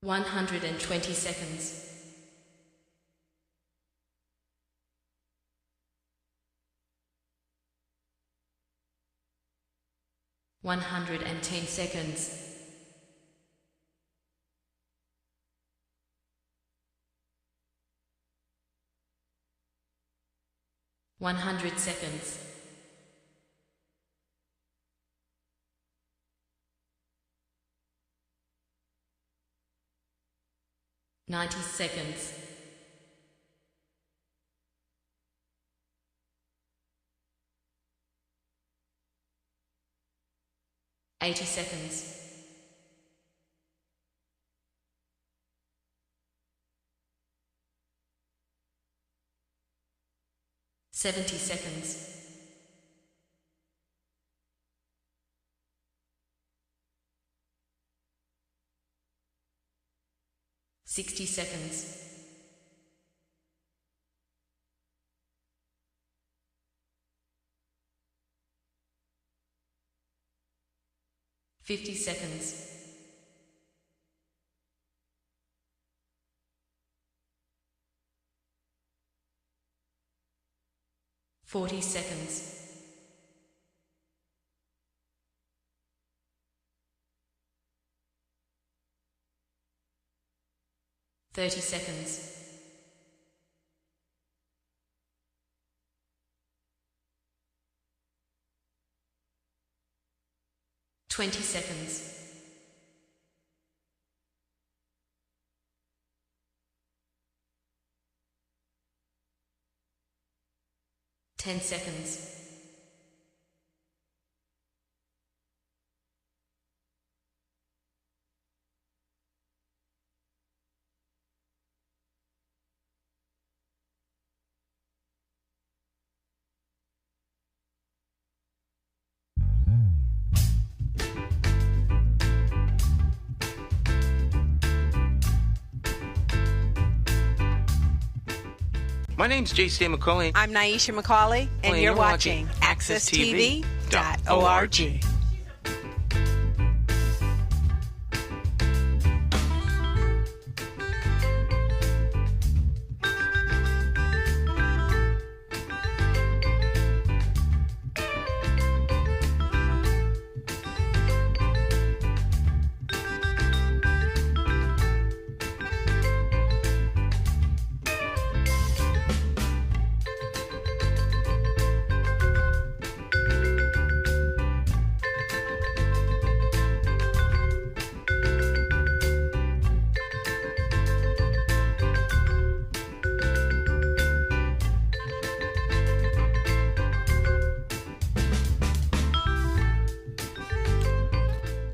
120 seconds. 110 seconds. 100 seconds. 90 seconds. 80 seconds. 70 seconds. 60 seconds. 50 seconds. 40 seconds. 30 seconds. 20 seconds. 10 seconds. 'My name's J.C. McCauley. I'm Naisha McCauley, and you're watching AccessTV.org.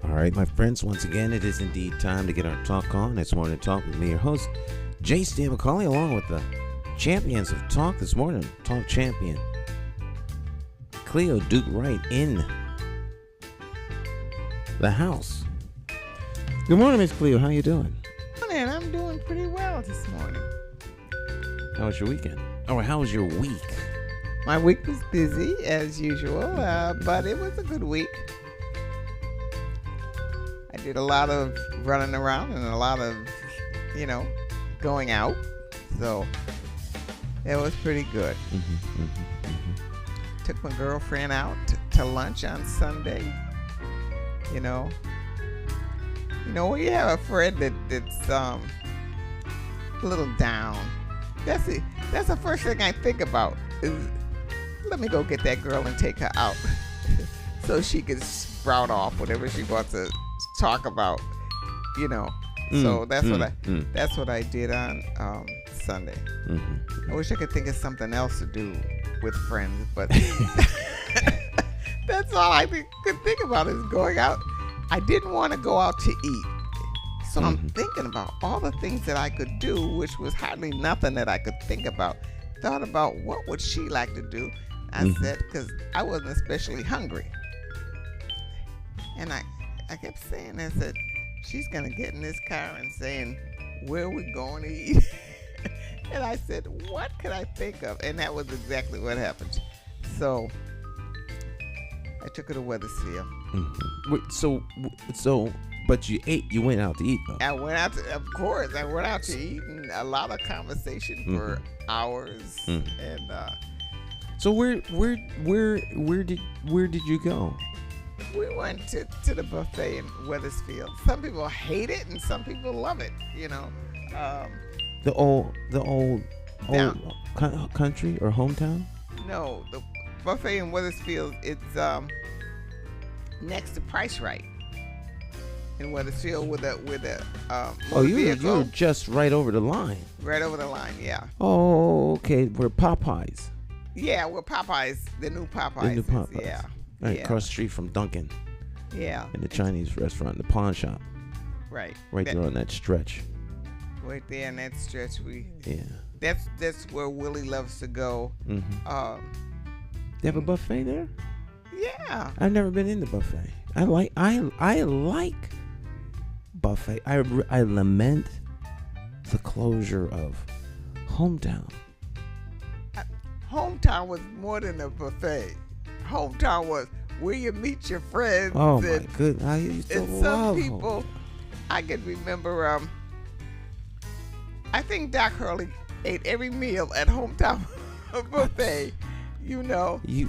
All right, my friends, once again, it is indeed time to get our talk on. It's Morning Talk with me, your host, J.C. McCauley, along with the champions of talk this morning, talk champion, Cleo Duke-Wright in the house. Good morning, Miss Cleo. How you doing? Morning. I'm doing pretty well this morning. How was your weekend? Oh, how was your week? My week was busy, as usual, but it was a good week. I did a lot of running around and a lot of, going out. So it was pretty good. Took my girlfriend out to lunch on Sunday. When you have a friend that's a little down, that's the first thing I think about is, let me go get that girl and take her out so she can sprout off whatever she wants to talk about, So that's what I did on Sunday. I wish I could think of something else to do with friends, but that's all I could think about is going out. I didn't want to go out to eat, so I'm thinking about all the things that I could do, which was hardly nothing that I could think about. Thought about what would she like to do. I said, because I wasn't especially hungry, and I kept saying, I said, she's going to get in this car and saying, where are we going to eat? And I said, what could I think of? And that was exactly what happened. So I took her to Weathersfield. So But you ate. You went out to eat though. I went out to, of course, I went out to eat, and a lot of conversation for hours. And So where did you go? we went to the buffet in Wethersfield. Some people hate it, and some people love it. You know, The old Down. Country or hometown? no, the buffet in Wethersfield. It's next to Price Right in Wethersfield with a Oh, motor you're vehicle just right over the line. right over the line. Yeah, Oh, okay. Where Popeyes. yeah. Where Popeyes, the new Popeyes. The new is. Popeyes. Yeah, Right yeah. across the street from Dunkin' Yeah, and the Chinese restaurant, the pawn shop, right. right That- there on that stretch. Right there in that stretch, Yeah. that's where Willie loves to go. Mm-hmm. They have a buffet there? Yeah. I've never been in the buffet. I like buffet. I lament the closure of hometown. Hometown was more than a buffet. Hometown was where you meet your friends. Oh my and, goodness! I used to and love some people, I can remember. I think Doc Hurley ate every meal at Hometown buffet. You know. You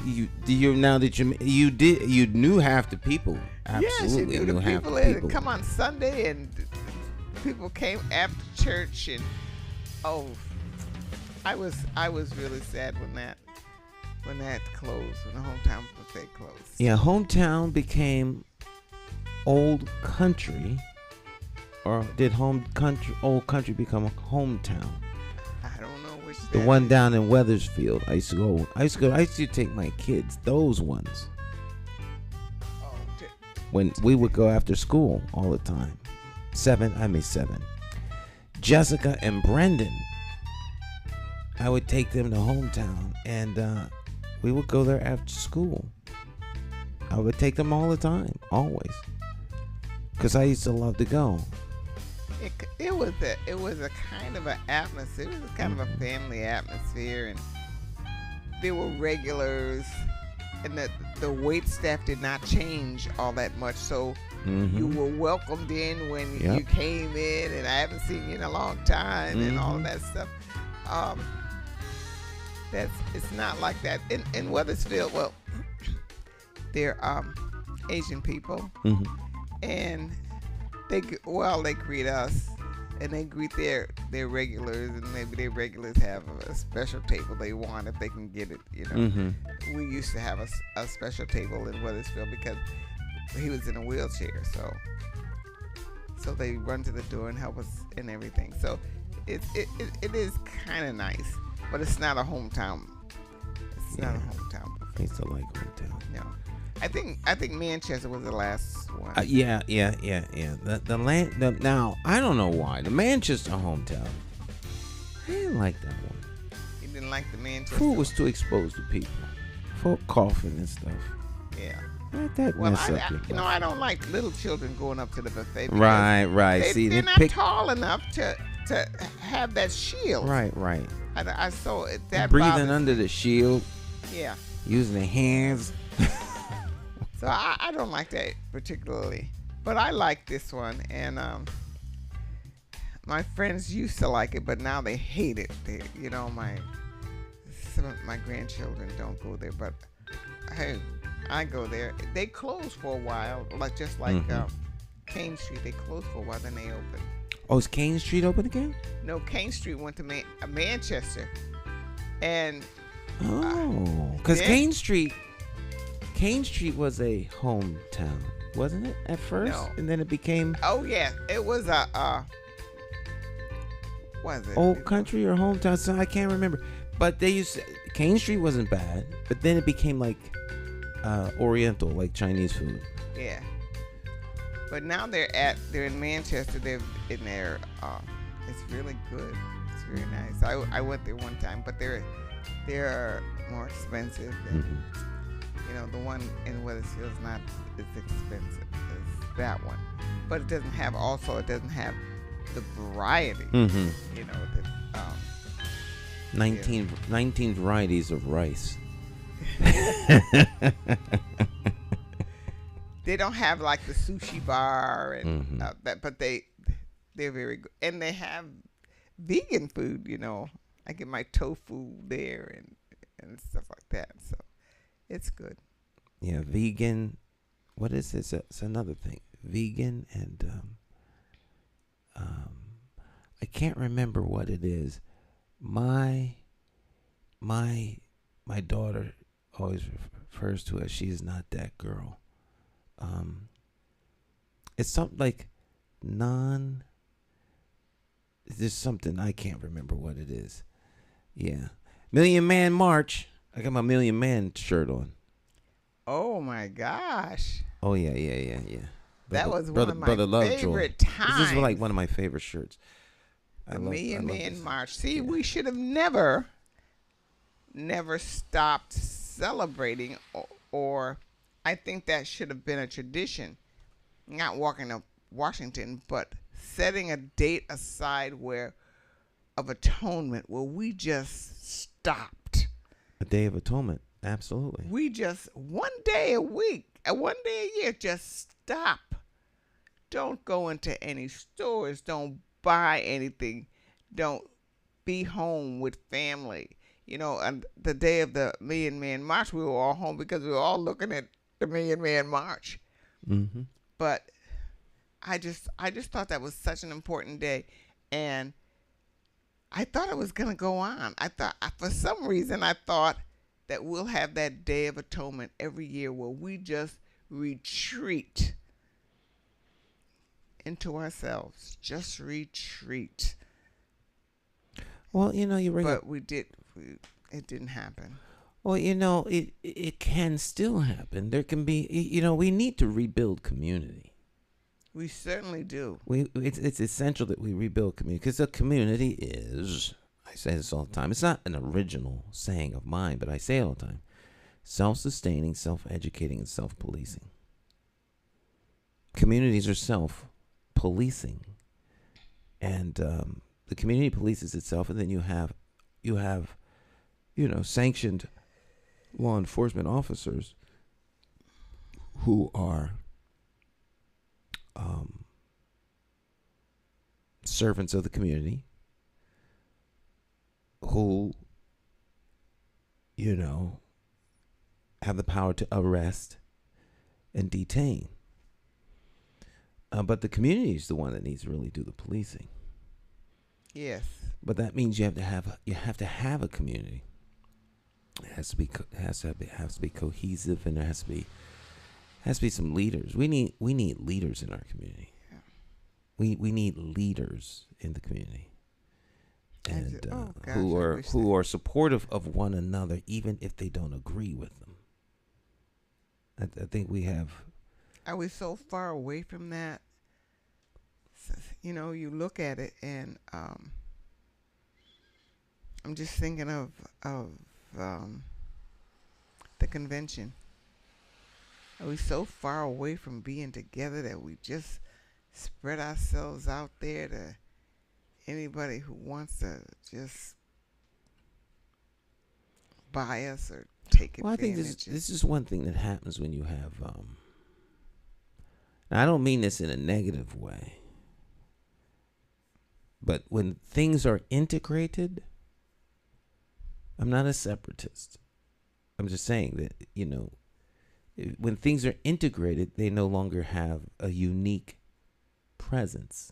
now that you knew half the people. Absolutely, yes, you knew the half people. the And people. come on Sunday, and people came after church, and I was really sad when that closed, when the Hometown buffet closed. Yeah, hometown became old country, or did old country become a hometown? I don't know which. The that one is. down in Wethersfield. I used to take my kids. Those ones. Oh, When we would go after school all the time. 7. Jessica and Brendan. I would take them to hometown, and we would go there after school. I would take them all the time, always, because I used to love to go. It was a kind of an atmosphere. It was kind of a family atmosphere, and there were regulars, and the wait staff did not change all that much. So you were welcomed in when you came in, and I haven't seen you in a long time, and all of that stuff. It's not like that in Wethersfield. Well, they're Asian people, and they greet us, and they greet their regulars, and maybe their regulars have a special table they want if they can get it. You know, we used to have a special table in Wethersfield because he was in a wheelchair, so they run to the door and help us and everything. So it is kind of nice, but it's not a hometown. It's not a hometown. I used to like hometown. No, I think Manchester was the last one. Yeah. Now I don't know why the Manchester hometown. I didn't like that one. You didn't like the Manchester. Food was too exposed to people, for coughing and stuff. Yeah. That Well, mess up your I don't like little children going up to the buffet. because Right. See, they're they not pick. tall enough to have that shield. Right. I saw it. That Breathing bothers- under the shield, Yeah. using their hands. So I don't like that particularly, but I like this one, and my friends used to like it, but now they hate it. Some of my grandchildren don't go there, but hey, I go there. They closed for a while, just like Kane Street. They closed for a while, then they opened. Oh, is Kane Street open again? No, Kane Street went to Manchester, and Oh, because yeah. Kane Street was a hometown, wasn't it at first? No. And then it became oh yeah, it was what is it? old country or hometown. So I can't remember. But they used to, Kane Street wasn't bad, but then it became like Oriental, like Chinese food. Yeah. But now they're in Manchester. They're in there. It's really good. It's really nice. I went there one time, but they're more expensive. Than, the one in Wethersfield is not as expensive as that one, but it doesn't have the variety. The 19 varieties of rice. They don't have like the sushi bar and Mm-hmm. that, but they're very good, and they have vegan food. I get my tofu there and stuff like that. So it's good. Yeah, vegan. What is this? It's another thing. Vegan and I can't remember what it is. My daughter always refers to it as she's not that girl. It's something like there's something I can't remember what it is. Yeah. Million Man March. I got my Million Man shirt on. Oh my gosh. Oh yeah. That was Brother, one of my Brother Lovejoy. favorite times. This is like one of my favorite shirts. The Million Man this. March. See, Yeah. we should have never stopped celebrating, or I think that should have been a tradition. Not walking up Washington, but setting a date aside of atonement where we just stopped. A Day of Atonement. Absolutely. We just one day a week, one day a year, just stop. Don't go into any stores. Don't buy anything. Don't be home with family. And the day of the Million Man March, we were all home because we were all looking at the Million Man March. Mm-hmm. But I just thought that was such an important day, and I thought it was gonna go on. For some reason I thought that we'll have that Day of Atonement every year where we just retreat into ourselves. Just retreat. Well, you bring up. But it didn't happen. Well, it can still happen. There can be. We need to rebuild community. We certainly do. It's essential that we rebuild community because a community is. I say this all the time. It's not an original saying of mine, but I say it all the time. Self-sustaining, self-educating, and self-policing. Communities are self-policing, and the community polices itself, and then you have, sanctioned law enforcement officers who are servants of the community, who, have the power to arrest and detain. But the community is the one that needs to really do the policing. Yes. But that means you have to have a community. It has to be cohesive, and there has to be some leaders. We need leaders in our community. Yeah. We need leaders in the community, and gosh, who are supportive of one another, even if they don't agree with them. I think we have. Are we so far away from that? You look at it, and I'm just thinking of the convention. Are we so far away from being together that we just spread ourselves out there to anybody who wants to just buy us or take advantage? Well, I think this is one thing that happens when you have. Now, I don't mean this in a negative way, but when things are integrated, I'm not a separatist. I'm just saying that, when things are integrated, they no longer have a unique presence.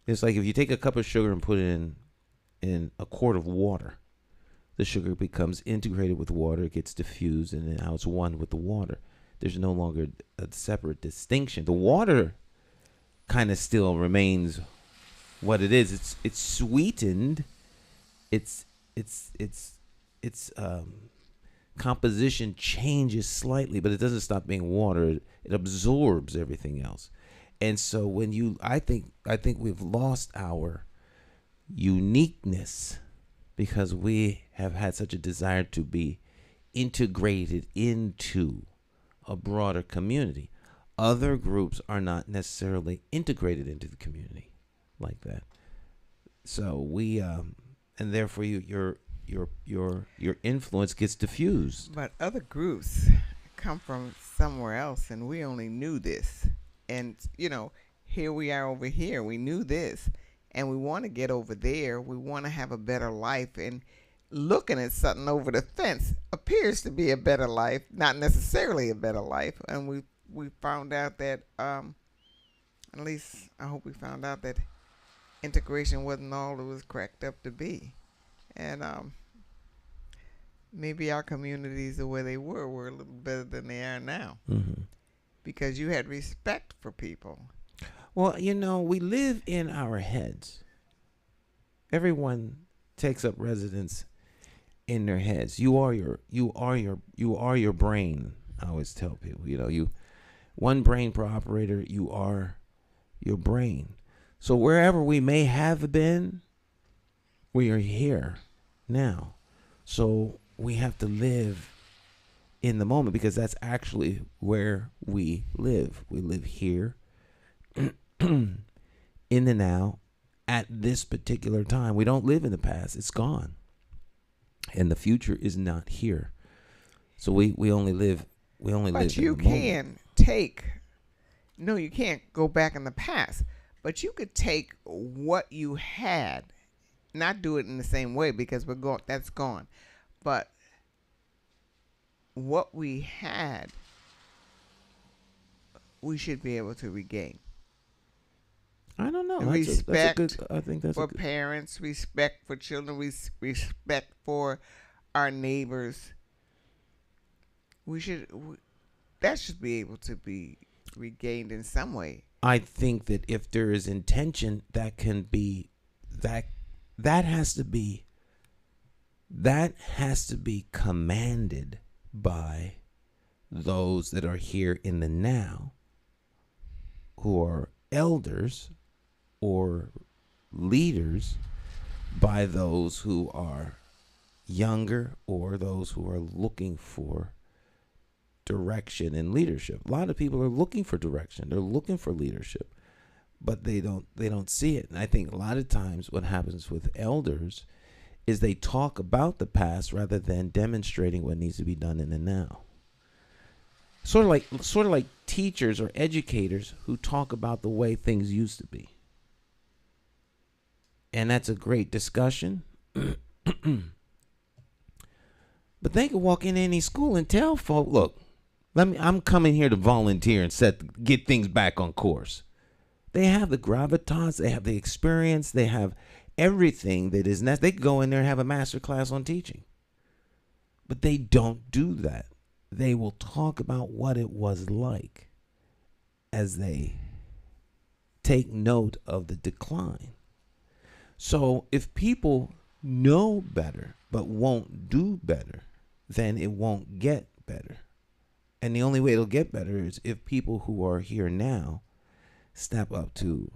It's like if you take a cup of sugar and put it in a quart of water, the sugar becomes integrated with water, it gets diffused, and then now it's one with the water. There's no longer a separate distinction. The water kind of still remains what it is. It's sweetened. Its composition changes slightly, but it doesn't stop being water. It absorbs everything else. And so I think we've lost our uniqueness because we have had such a desire to be integrated into a broader community. Other groups are not necessarily integrated into the community like that. So we and therefore your influence gets diffused. But other groups come from somewhere else, and we only knew this. And, here we are over here. We knew this, and we want to get over there. We want to have a better life. And looking at something over the fence appears to be a better life, not necessarily a better life. And we found out that, at least I hope we found out that integration wasn't all it was cracked up to be. And maybe our communities, the way they were a little better than they are now. Mm-hmm. Because you had respect for people. Well, we live in our heads. Everyone takes up residence in their heads. You are your brain. I always tell people, you one brain per operator, you are your brain. So wherever we may have been, we are here now. So we have to live in the moment, because that's actually where we live. We live here in the now at this particular time. We don't live in the past. It's gone. And the future is not here. So we only live But in the moment. you can't go back in the past. But you could take what you had, not do it in the same way, because that's gone. But what we had, we should be able to regain. I don't know. Respect I think that's for parents, respect for children, respect for our neighbors. That should be able to be regained in some way. I think that if there is intention, that can be that has to be commanded by those that are here in the now, who are elders or leaders, by those who are younger or those who are looking for direction and leadership. A lot of people are looking for direction. They're looking for leadership, but they don't see it. And I think a lot of times what happens with elders is they talk about the past rather than demonstrating what needs to be done in the now. Sort of like teachers or educators who talk about the way things used to be. And that's a great discussion. But they can walk in any school and tell folk, look, I'm coming here to volunteer and get things back on course. They have the gravitas, they have the experience, they have everything that is necessary. They can go in there and have a master class on teaching. But they don't do that. They will talk about what it was like as they take note of the decline. So if people know better but won't do better, then it won't get better. And the only way it'll get better is if people who are here now step up to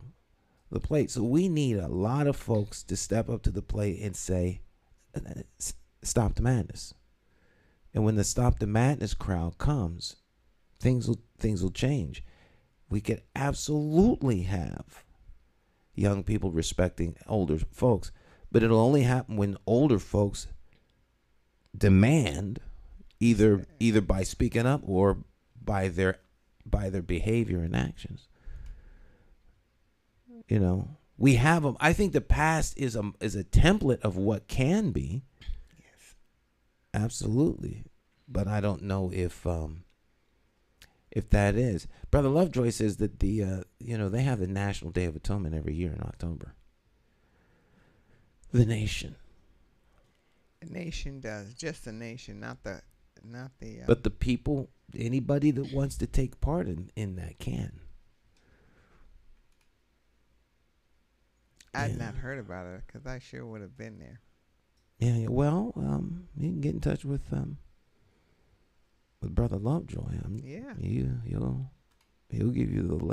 the plate. So we need a lot of folks to step up to the plate and say, stop the madness. And when the Stop the Madness crowd comes, things will change. We could absolutely have young people respecting older folks, but it'll only happen when older folks demand, either by speaking up or by their behavior and actions. We have them. I think the past is a template of what can be. Yes. Absolutely. But I don't know if that is. Brother Lovejoy says that they have the National Day of Atonement every year in October. The nation. The nation does. Just the nation, not the. But the people, anybody that wants to take part in that can. I'd not heard about it because I sure would have been there. Yeah. Well, you can get in touch with Brother Lovejoy. He'll give you the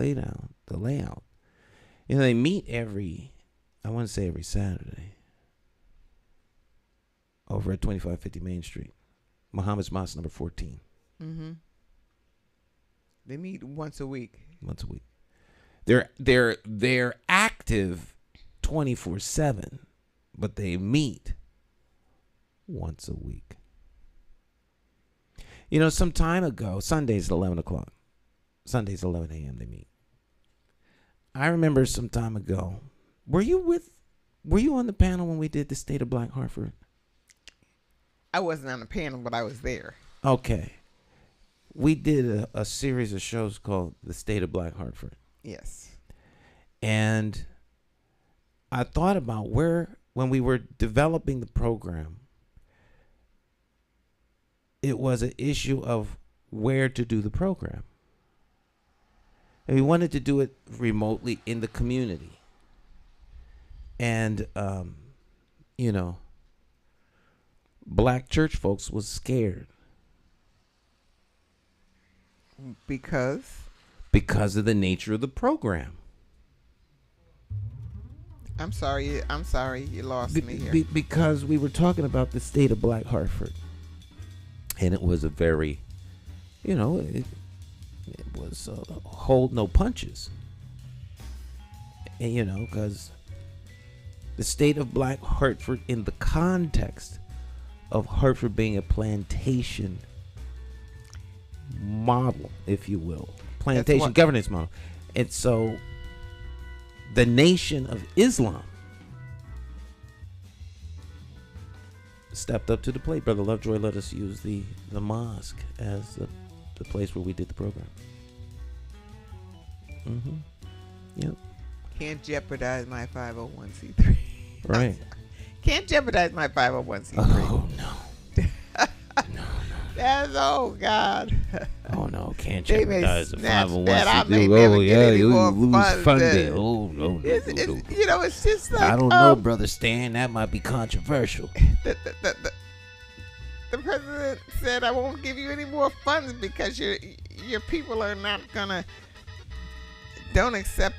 layout. They meet every Saturday over at 2550 Main Street, Muhammad's Mosque number 14. Mm-hmm. They meet once a week. They're active 24/7, but they meet once a week. Some time ago, Sundays at 11 o'clock. Sundays at 11 a.m. they meet. I remember some time ago. Were you on the panel when we did the State of Black Hartford? I wasn't on the panel, but I was there. Okay. We did a series of shows called The State of Black Hartford. Yes. And I thought about when we were developing the program, it was an issue of where to do the program. And we wanted to do it remotely in the community. And, black church folks was scared. Because of the nature of the program. I'm sorry, you lost me here. Because we were talking about the State of Black Hartford. And it was a very, it was hold no punches. And, because the State of Black Hartford in the context of Hartford being a plantation model, if you will. Plantation governance model. And so the Nation of Islam stepped up to the plate. Brother Lovejoy let us use the mosque as the place where we did the program. Yep. Can't jeopardize my 501c3. Right. Can't jeopardize my 501c3. Oh, no. No. That's, oh, God. Oh, no. Can't They may jeopardize the snatch 501c3. that. I may never get any you more lose funds funding. than- Oh, no. It's just like, I don't know, Brother Stan. That might be controversial. The president said, I won't give you any more funds because your people are not don't accept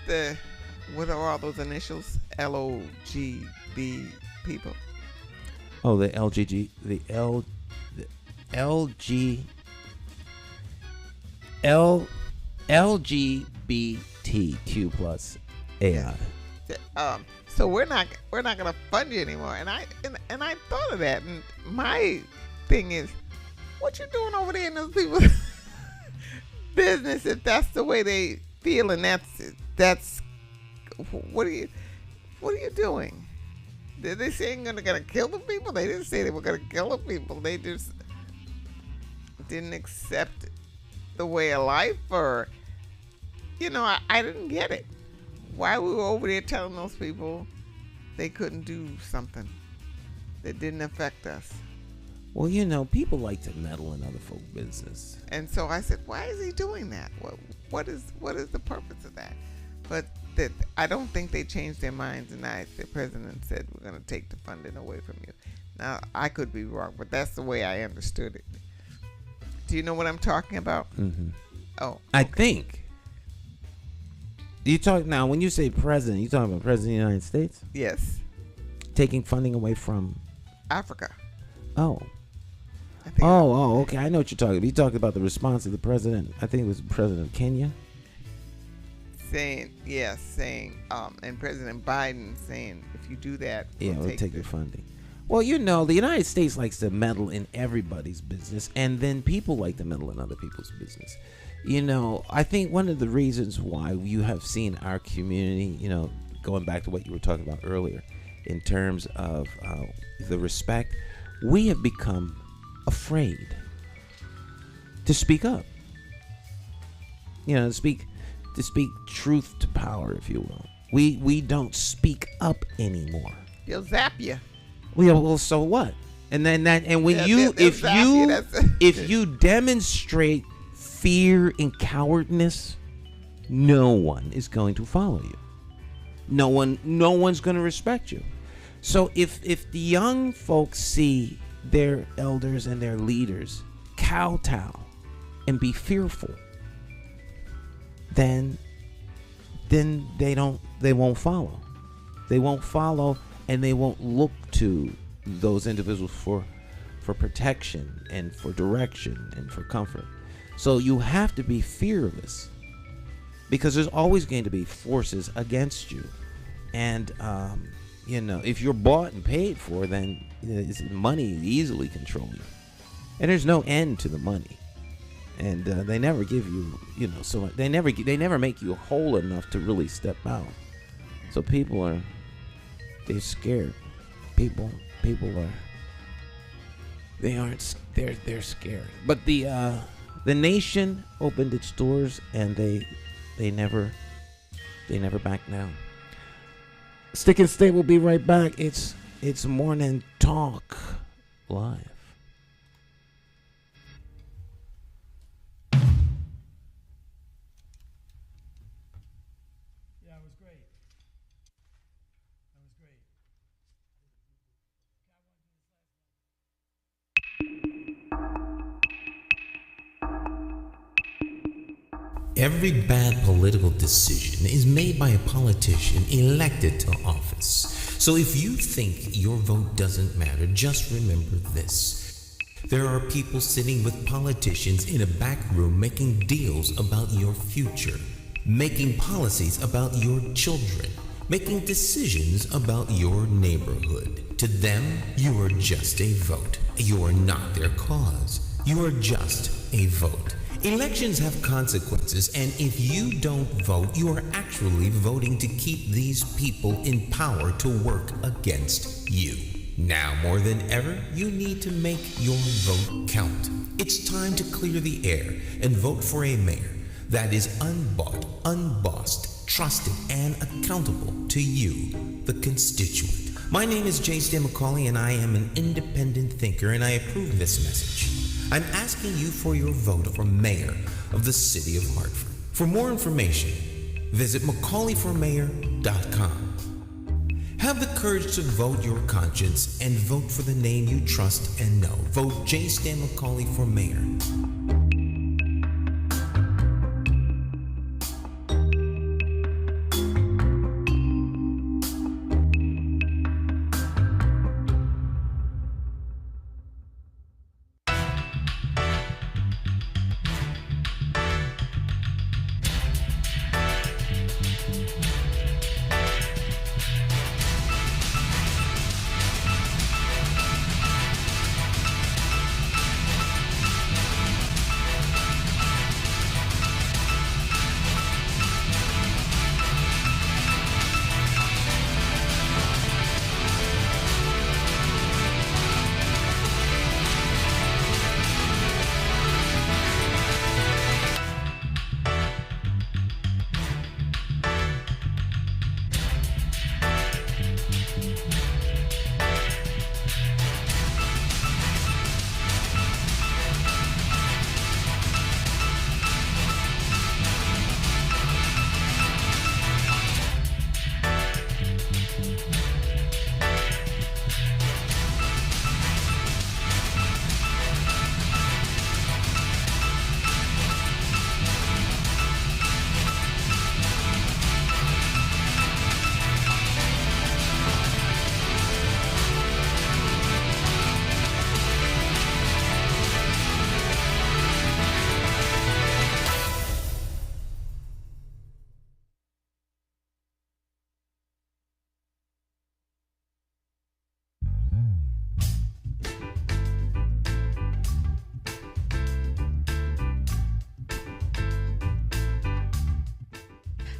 what are all those initials? LOGB people. Oh, the LGBTQ plus AI. So we're not gonna fund you anymore. And I thought of that. And my thing is, what you doing over there in those people's business if that's the way they feel, and that's what are you doing? Did they say they're gonna kill the people? They didn't say they were gonna kill the people. They just didn't accept the way of life, or I didn't get it. Why we were over there telling those people they couldn't do something that didn't affect us. Well, people like to meddle in other folks' business. And so I said, why is he doing that? What is the purpose of that? But I don't think they changed their minds, and the president said, we're going to take the funding away from you. Now, I could be wrong, but that's the way I understood it. Do you know what I'm talking about? Mm-hmm. Oh. I think. You talk now, when you say president, you talking about president of the United States? Yes. Taking funding away from Africa. Oh. Okay. I know what you're talking about. You talked about the response of the president. I think it was the president of Kenya. Saying, and President Biden saying, if you do that, we'll take your funding. Well, the United States likes to meddle in everybody's business, and then people like to meddle in other people's business. I think one of the reasons why you have seen our community, going back to what you were talking about earlier, in terms of the respect, we have become afraid to speak up. To speak truth to power, if you will. We don't speak up anymore. They'll zap you. Well, so what? And then if you demonstrate fear and cowardness, no one is going to follow you. No one's going to respect you. So if the young folks see their elders and their leaders kowtow and be fearful, then they won't follow. They won't follow, and they won't look to those individuals for protection and for direction and for comfort. So you have to be fearless, because there's always going to be forces against you. And if you're bought and paid for, then money easily control you. and there's no end to the money. And they never give you, so they never make you whole enough to really step out. So they're scared. People are. They're scared. But the nation opened its doors, and they never back down. Stick and Stay will be right back. It's Morning Talk live. Every bad political decision is made by a politician elected to office. So if you think your vote doesn't matter, just remember this. There are people sitting with politicians in a back room making deals about your future, making policies about your children, making decisions about your neighborhood. To them, you are just a vote. You are not their cause. You are just a vote. Elections have consequences, and if you don't vote, you are actually voting to keep these people in power to work against you. Now more than ever, you need to make your vote count. It's time to clear the air and vote for a mayor that is unbought, unbossed, trusted, and accountable to you, the constituent. My name is J. Stan McCauley, and I am an independent thinker, and I approve this message. I'm asking you for your vote for mayor of the city of Hartford. For more information, visit McCauleyformayor.com. Have the courage to vote your conscience and vote for the name you trust and know. Vote J. Stan McCauley for mayor.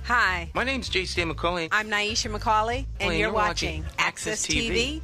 Hi, My name's J. Stan McCauley. I'm Naisha McCauley, and you're watching AccessTV.org.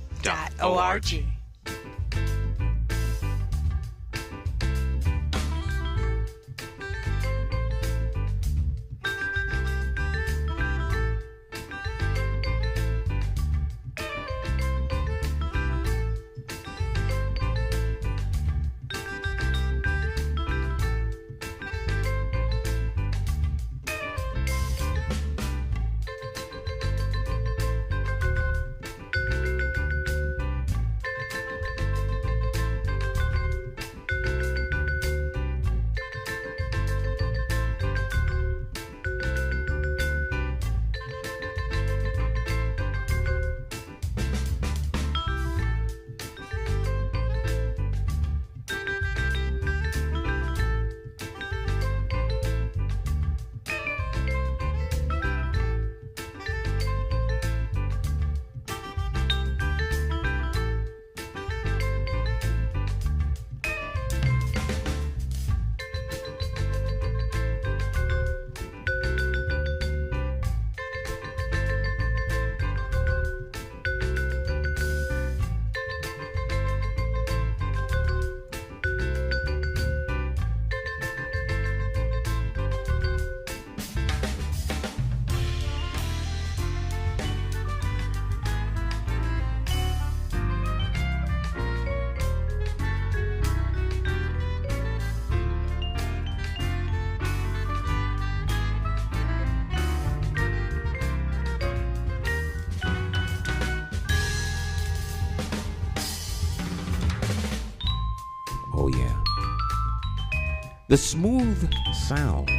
The smooth sound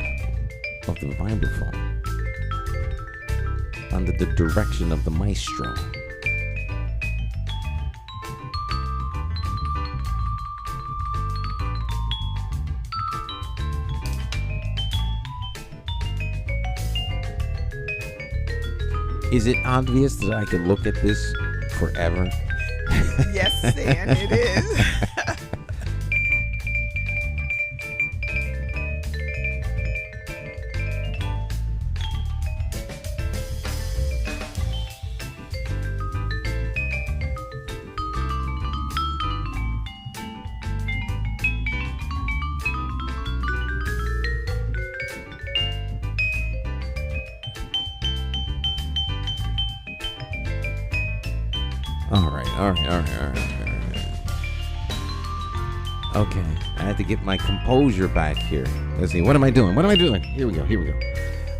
of the vibraphone under the direction of the maestro. Is it obvious that I could look at this forever? Yes, Stan, it is. All right. Okay, I had to get my composure back here. Let's see, what am I doing? Here we go.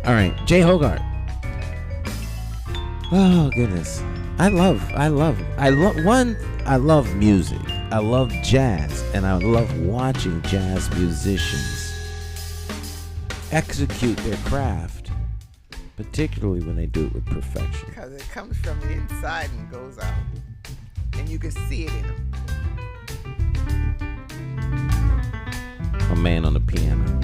All right, Jay Hogarth. Oh, goodness. I love music. I love jazz, and I love watching jazz musicians execute their craft, particularly when they do it with perfection. Because it comes from the inside and goes out. And you can see it in them. A man on the piano.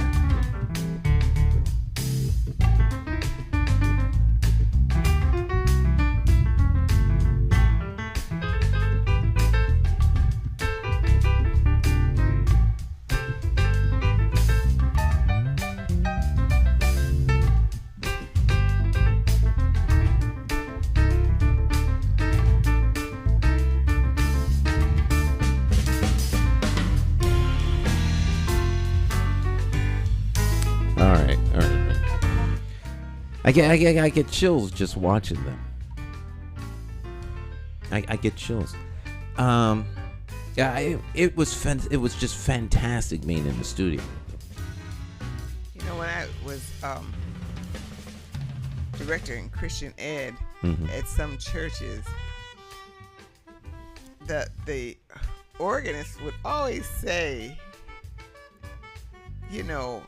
All right. I get chills just watching them. I get chills. It was just fantastic being in the studio. You know, when I was director in Christian Ed at some churches, the organist would always say, you know,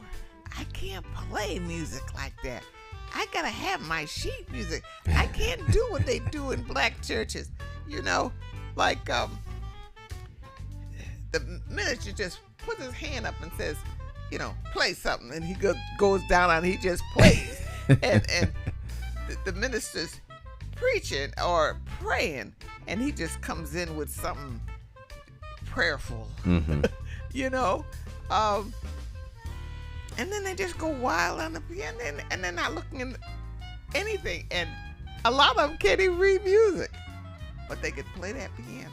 I can't play music like that. I gotta have my sheet music. I can't do what they do in black churches. You know, like the minister just puts his hand up and says, you know, play something, and he goes down and he just plays. and the minister's preaching or praying, and he just comes in with something prayerful. You know. And then they just go wild on the piano, and they're not looking at anything. And a lot of them can't even read music, but they could play that piano.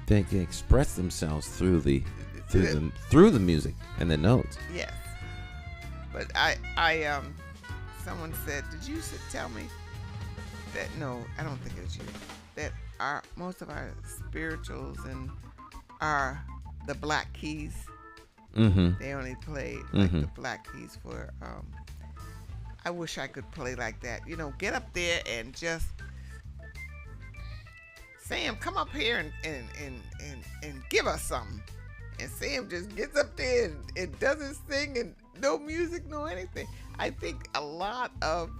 They can express themselves through the music and the notes. Yes. But someone said, did you tell me that? No, I don't think it was you. That most of our spirituals and the black keys. They only played like the black keys for I wish I could play like that. You know, get up there and just Sam, come up here and give us something. And Sam just gets up there and does his thing, and no music, no anything. I think a lot of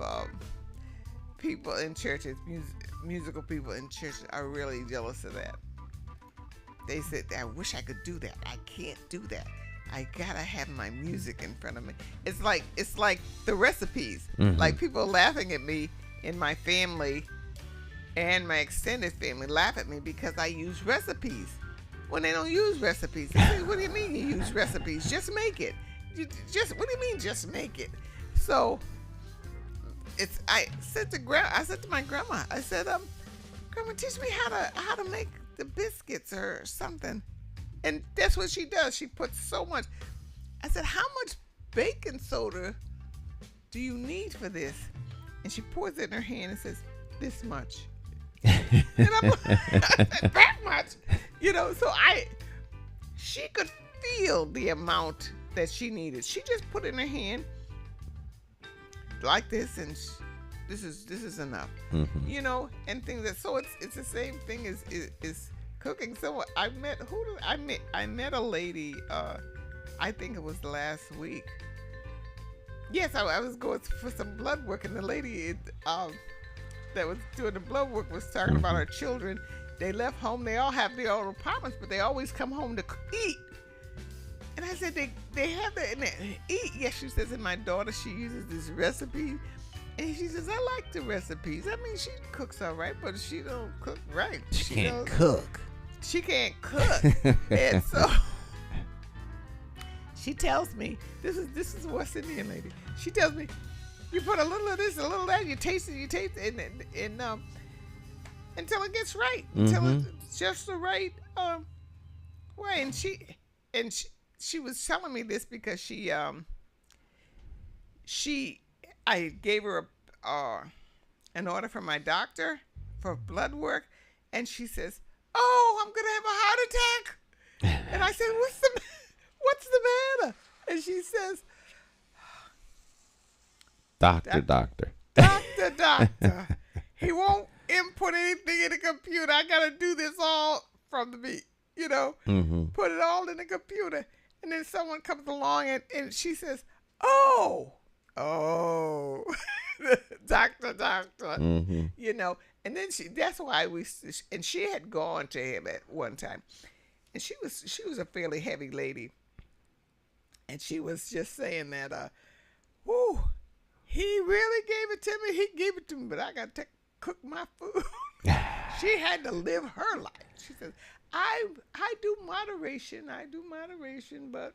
people in churches, musical people in churches, are really jealous of that. They said, I wish I could do that. I can't do that. I gotta have my music in front of me. It's like the recipes. Like, people laughing at me in my family and my extended family laugh at me because I use recipes when they don't use recipes. They say, what do you mean you use recipes? Just make it. What do you mean just make it? So I said to my grandma, I said, Grandma, teach me how to make the biscuits or something. And that's what she does. She puts so much. I said, how much baking soda do you need for this? And she pours it in her hand and says, this much. And I'm like, that much? You know, so she could feel the amount that she needed. She just put it in her hand like this, and this is enough. You know, and things that, so it's the same thing as cooking. So I met a lady. I think it was last week. Yes, I was going for some blood work, and the lady that was doing the blood work was talking about her children. They left home. They all have their own apartments, but they always come home to eat. And I said, they have that and they eat. Yes, she says, and my daughter, she uses this recipe. And she says, I like the recipes. I mean, she cooks all right, but she don't cook right. She can't cook. She can't cook. And so she tells me, this is a West Indian lady. She tells me, you put a little of this, a little of that, you taste it, and until it gets right, until it's just the right way. And she was telling me this because I gave her an order from my doctor for blood work, and she says, "Oh, I'm gonna have a heart attack." And I said, "What's the matter?" And she says, Doctor. He won't input anything in the computer. I gotta do this all from the beat, put it all in the computer. And then someone comes along and she says, oh, doctor, and then that's why and she had gone to him at one time, and she was a fairly heavy lady, and she was just saying that, he really gave it to me. He gave it to me, but I got to cook my food. She had to live her life. She says, I do moderation, but,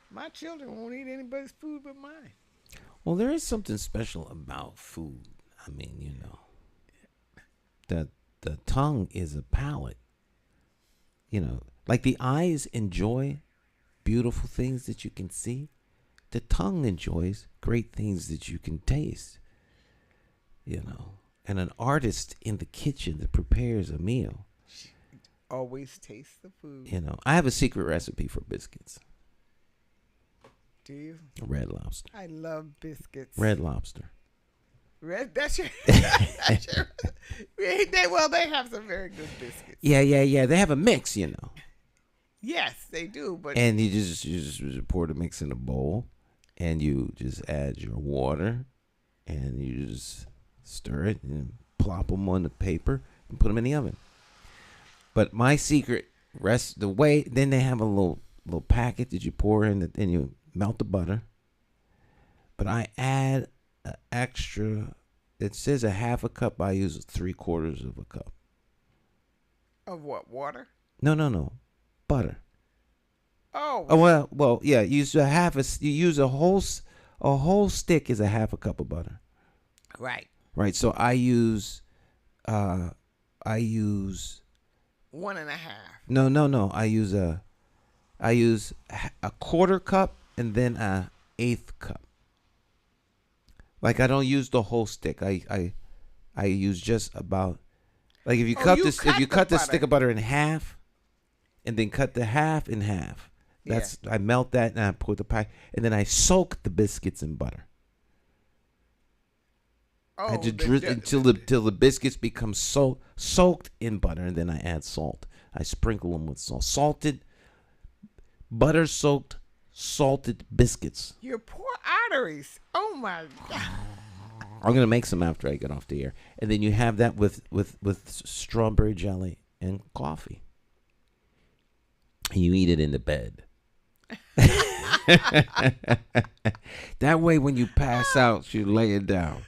my children won't eat anybody's food but mine. Well, there is something special about food. I mean, the tongue is a palate. Like the eyes enjoy beautiful things that you can see. The tongue enjoys great things that you can taste. And an artist in the kitchen that prepares a meal. She always tastes the food. I have a secret recipe for biscuits. Do you? Red Lobster. I love biscuits. Red Lobster. That's your. They have some very good biscuits. Yeah. They have a mix, Yes, they do. But and you just pour the mix in a bowl, and you just add your water, and you just stir it and plop them on the paper and put them in the oven. But my secret then they have a little packet that you pour in, and you melt the butter. But I add an extra. It says a half a cup. I use 3/4 of a cup. Of what? Water? No. Butter. Oh. Well, yeah. You use a whole stick is a half a cup of butter. Right. Right. So I use 1.5. No. I use a 1/4 cup and then a 1/8 cup. Like I don't use the whole stick. I use just about, like if you cut the stick of butter in half, and then cut the half in half. I melt that and I put the pie, and then I soak the biscuits in butter. I just until the biscuits become soaked in butter, and then I add salt. I sprinkle them with salt. Butter-soaked, salted biscuits. Your poor arteries. Oh my God. I'm gonna make some after I get off the air, and then you have that with strawberry jelly and coffee. And you eat it in the bed. That way, when you pass out, you lay it down.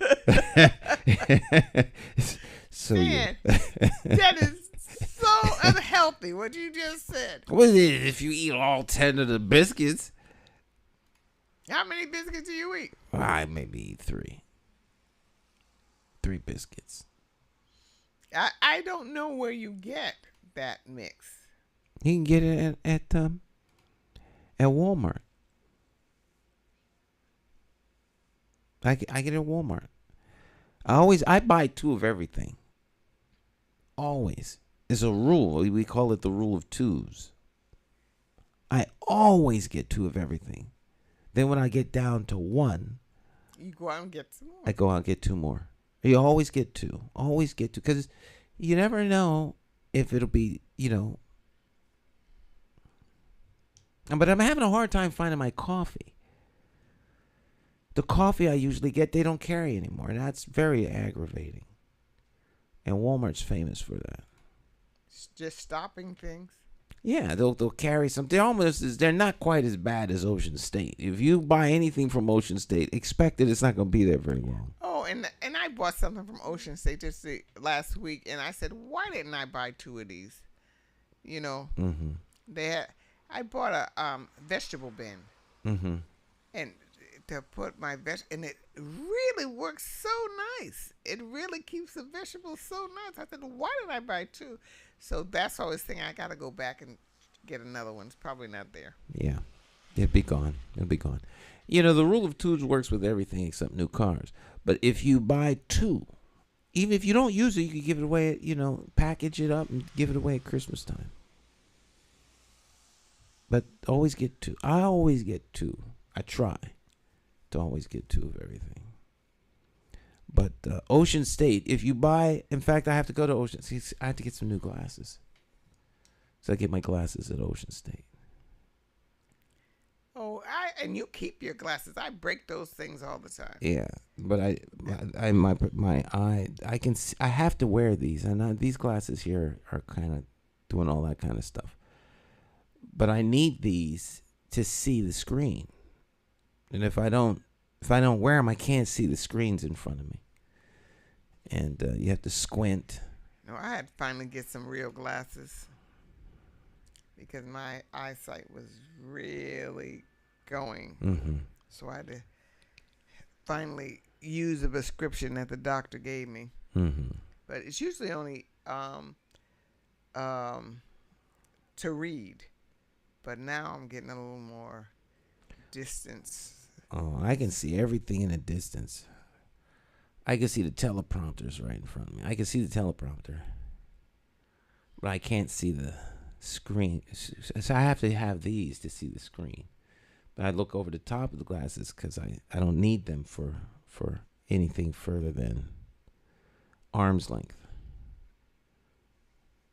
Man, that is so unhealthy, what you just said. What is it if you eat all 10 of the biscuits? How many biscuits do you eat? I maybe eat 3. 3 biscuits. I don't know where you get that mix. You can get it at Walmart. I get it at Walmart. I buy 2 of everything. Always. It's a rule. We call it the rule of 2s. I always get 2 of everything. Then when I get down to 1, you go out and get some more. I go out and get 2 more. You always get 2. Always get 2. Because you never know if it'll be, But I'm having a hard time finding my coffee. The coffee I usually get, they don't carry anymore. And that's very aggravating. And Walmart's famous for that. Just stopping things. Yeah, they'll carry some. They're not quite as bad as Ocean State. If you buy anything from Ocean State, expect that it's not going to be there very long. Oh, and I bought something from Ocean State just last week, and I said, why didn't I buy 2 of these? You know, I bought a vegetable bin, and to put my and it really works so nice. It really keeps the vegetables so nice. I said, why did I buy 2? So that's always thing. I got to go back and get another one. It's probably not there. Yeah, it'll be gone. You know, the rule of 2 works with everything except new cars. But if you buy 2, even if you don't use it, you can give it away. You know, package it up and give it away at Christmas time. But always get 2. I always get 2. I try to always get 2 of everything. But Ocean State, if you buy, in fact, I have to go to Ocean State. I have to get some new glasses. So I get my glasses at Ocean State. Oh, and you keep your glasses. I break those things all the time. Yeah, but my eye, I can see, I have to wear these, and these glasses here are kind of doing all that kind of stuff. But I need these to see the screen, and if I don't wear them, I can't see the screens in front of me. And you have to squint. No, I had to finally get some real glasses because my eyesight was really going. So I had to finally use a prescription that the doctor gave me. But it's usually only to read. But now I'm getting a little more distance. Oh, I can see everything in a distance. I can see the teleprompters right in front of me. I can see the teleprompter. But I can't see the screen. So I have to have these to see the screen. But I look over the top of the glasses because I don't need them for anything further than arm's length.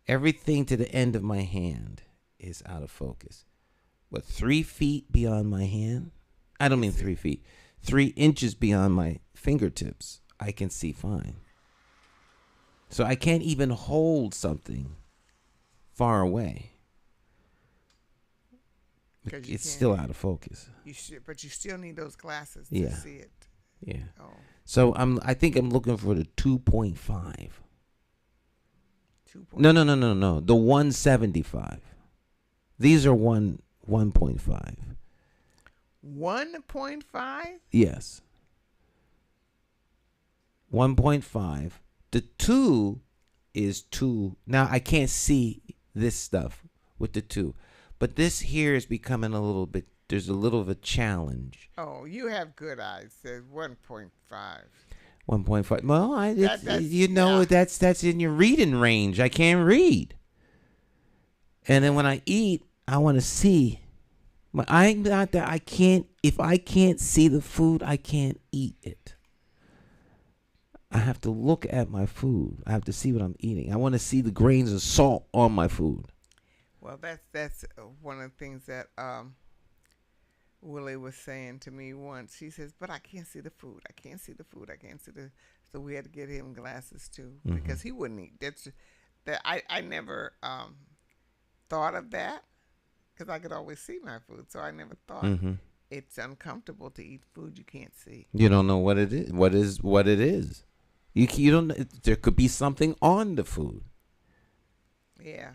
Everything to the end of my hand is out of focus. But 3 feet beyond my hand, I don't mean 3 feet, 3 inches beyond my fingertips, I can see fine. So I can't even hold something far away. It's still out of focus. But you still need those glasses Yeah. to see it. Yeah. Oh. So I think I'm looking for the 2.5. 2.5. No. The 175. These are 1.5. 1.5? Yes. 1.5. The 2 is 2. Now I can't see this stuff with the 2. But this here is becoming a little bit, there's a little of a challenge. Oh, you have good eyes. There's 1.5. 1.5. Well, that's that's in your reading range. I can't read. And then when I eat, I want to see. I'm not that I can't, if I can't see the food, I can't eat it. I have to look at my food. I have to see what I'm eating. I want to see the grains of salt on my food. Well, that's one of the things that Willie was saying to me once. He says, but I can't see the food. I can't see the food. I can't see the... So we had to get him glasses, too, because he wouldn't eat. I never thought of that because I could always see my food. So I never thought it's uncomfortable to eat food you can't see. You don't know what it is. What it is. You don't. There could be something on the food. Yeah.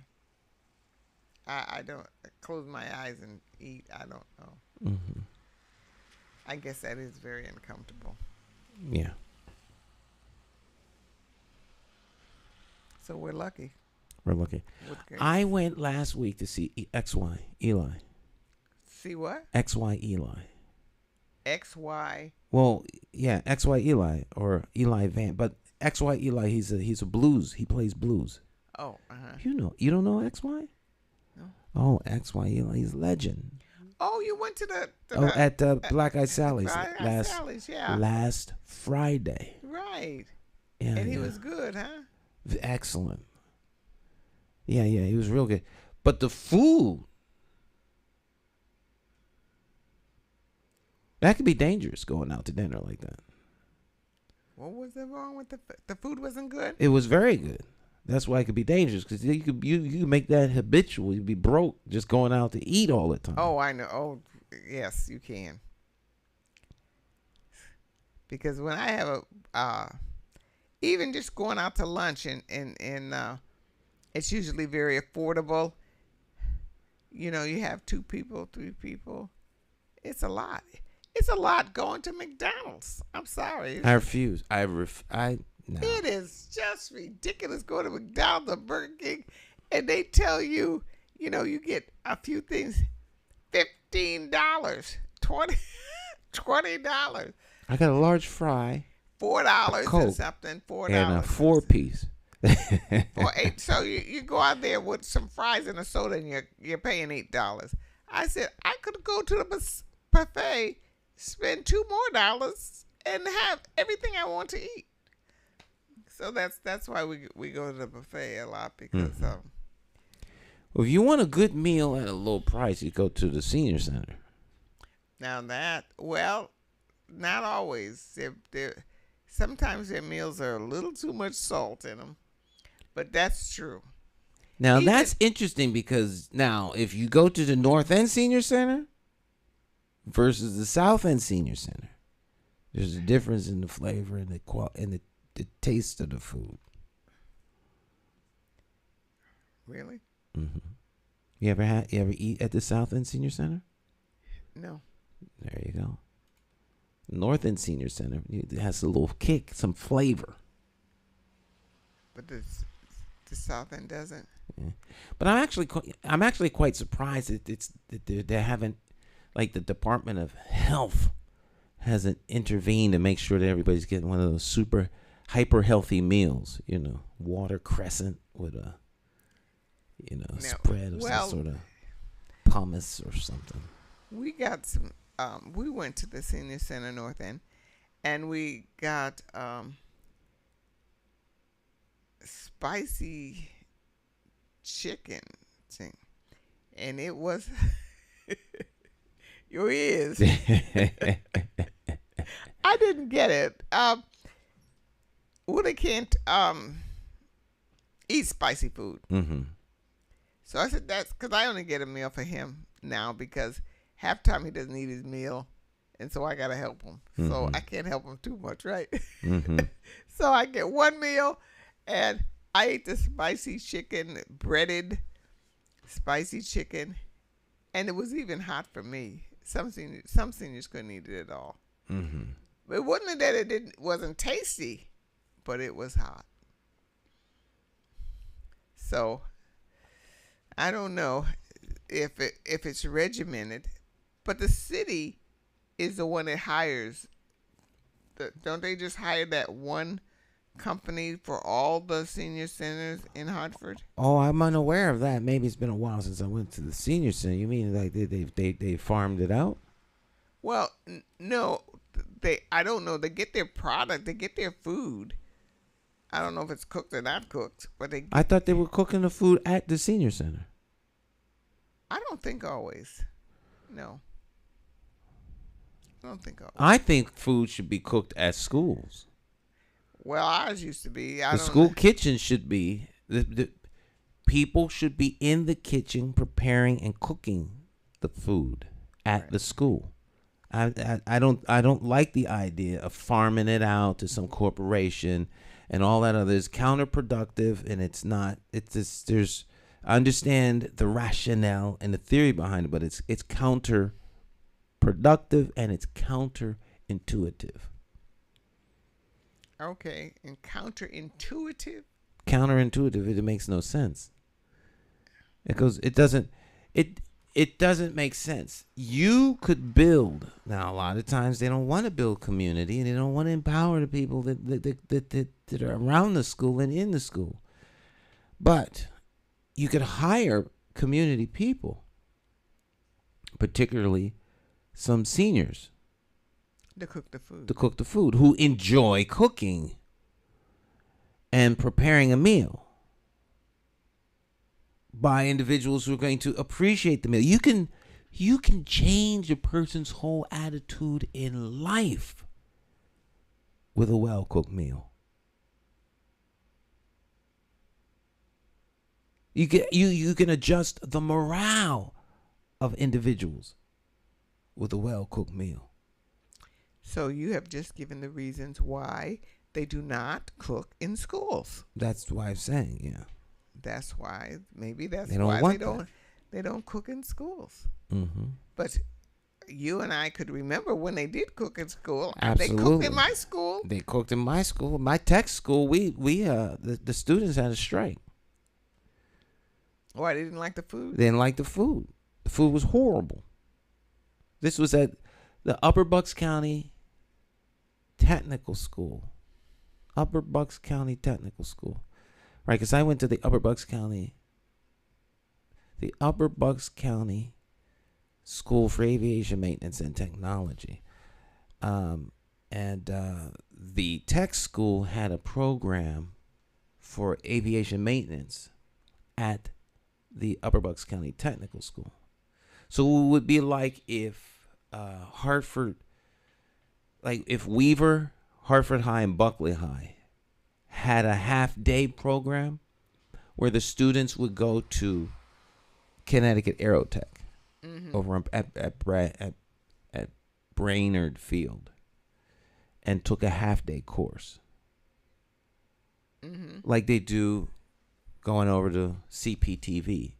I don't close my eyes and eat. I don't know. I guess that is very uncomfortable. Yeah. So we're lucky. We're lucky. I went last week to see XY Eli. See what? XY Eli. XY. Well, yeah, XY Eli or Eli Van, but XY Eli, he's a blues. He plays blues. Oh, You don't know XY? No. Oh, XY Eli, he's a legend. Oh, you went to the at Black Eyed Sally's Sally's, yeah. last Friday. Right. Yeah, And he was good, huh? Excellent. Yeah, he was real good. But the food That could be dangerous going out to dinner like that. What was it wrong with the food? Wasn't good. It was very good. That's why it could be dangerous, because you could make that habitual. You'd be broke just going out to eat all the time. Oh, I know. Oh, yes, you can. Because when I have even just going out to lunch and it's usually very affordable. You know, you have 2 people, 3 people. It's a lot. It's a lot going to McDonald's. I'm sorry. I refuse. No. It is just ridiculous going to McDonald's or Burger King, and they tell you, you know, you get a few things, $15, $20. I got a large fry, $4 Coke, or something. $4 and a 4-piece. For 8. So you go out there with some fries and a soda, and you're paying $8. I said I could go to the buffet, spend $2 more, and have everything I want to eat. So that's why we go to the buffet a lot, because Well, if you want a good meal at a low price, you go to the senior center. now that, well, not always. Sometimes their meals are a little too much salt in them, but that's true. Now that's interesting, because now if you go to the North End Senior Center versus the South End Senior Center, there's a difference in the flavor and the taste of the food. Really? Mm-hmm. You ever eat at the South End Senior Center? No. There you go. North End Senior Center, it has a little kick, some flavor. But the South End doesn't. Yeah. But I'm actually quite surprised that they haven't, like, the Department of Health hasn't intervened to make sure that everybody's getting one of those super hyper healthy meals. You know, water crescent with a, spread of some sort of hummus or something. We got some. We went to the Senior Center North End, and we got spicy chicken thing, and it was your ears. I didn't get it. Willie can't eat spicy food. Mm-hmm. So I said that's because I only get a meal for him now, because half time he doesn't eat his meal, and so I gotta help him. Mm-hmm. So I can't help him too much, right? Mm-hmm. So I get one meal, and I ate the spicy chicken, breaded spicy chicken, and it was even hot for me. Some seniors couldn't eat it at all. Mm-hmm. But it wasn't that it wasn't tasty, but it was hot. So I don't know if it's regimented, but the city is the one that hires. Don't they just hire that one company for all the senior centers in Hartford? Oh, I'm unaware of that. Maybe it's been a while since I went to the senior center. You mean like they farmed it out? Well, no, I don't know. They get their product, they get their food. I don't know if it's cooked or not cooked, but I thought they were cooking the food at the senior center. I don't think always. No. I don't think always. I think food should be cooked at schools. Well, ours used to be. The school kitchen should be. The people should be in the kitchen preparing and cooking the food at the school. I don't like the idea of farming it out to some corporation and all that other. It's counterproductive, and it's not. It's just, I understand the rationale and the theory behind it, but it's counterproductive and it's counterintuitive. Okay, and counterintuitive? Counterintuitive. It makes no sense. It doesn't make sense. You could build. Now, a lot of times they don't want to build community, and they don't want to empower the people that are around the school and in the school. But you could hire community people, particularly some seniors, to cook the food. Who enjoy cooking and preparing a meal, by individuals who are going to appreciate the meal. You can You can change a person's whole attitude in life with a well-cooked meal. You can adjust the morale of individuals with a well-cooked meal. So you have just given the reasons why they do not cook in schools. That's why I'm saying, yeah. That's why. Maybe that's They don't why want they don't cook in schools. Mm-hmm. But you and I could remember when they did cook in school. Absolutely. They cooked in my school. They cooked in my school. My tech school, the students had a strike. Why, they didn't like the food? They didn't like the food. The food was horrible. This was at the Upper Bucks County Technical School. Upper Bucks County Technical School. Right, because I went to the Upper Bucks County School for Aviation Maintenance and Technology. The tech school had a program for aviation maintenance at the Upper Bucks County Technical School. So it would be like if Weaver, Hartford High, and Buckley High had a half-day program where the students would go to Connecticut Aerotech over at Brainerd Field and took a half-day course. Like they do going over to CPTV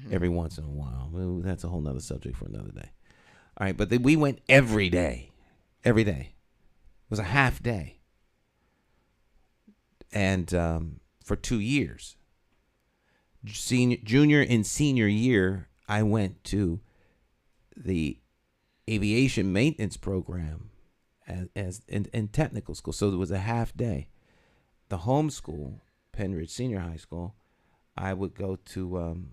every once in a while. Well, that's a whole nother subject for another day. All right, but we went every day. Every day. It was a half day. And for 2 years. Junior and senior year, I went to the aviation maintenance program as in technical school. So it was a half day. The home school, Penridge Senior High School, I went to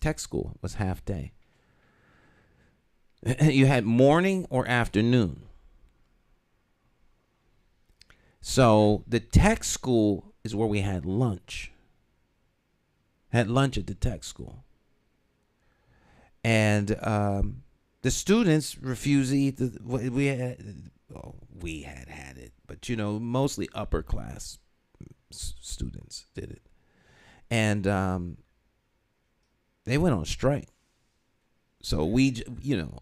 tech school. It was half day. You had morning or afternoon. So the tech school is where we had lunch. Had lunch at the tech school. And the students refused to eat we had it, but mostly upper class students did it. And they went on strike. So we,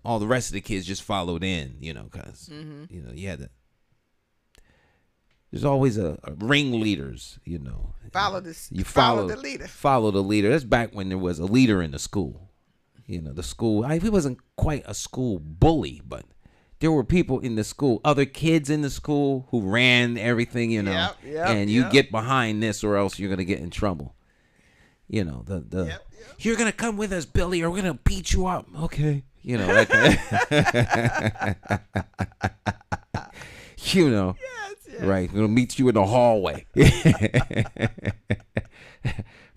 all the rest of the kids just followed in, because, you had to. There's always a ringleaders, Follow the leader. Follow the leader. That's back when there was a leader in the school. The school, he wasn't quite a school bully, but there were people in the school, other kids in the school who ran everything, and you get behind this or else you're going to get in trouble. You're going to come with us, Billy, or we're going to beat you up. Okay. Right. We're going to meet you in the hallway.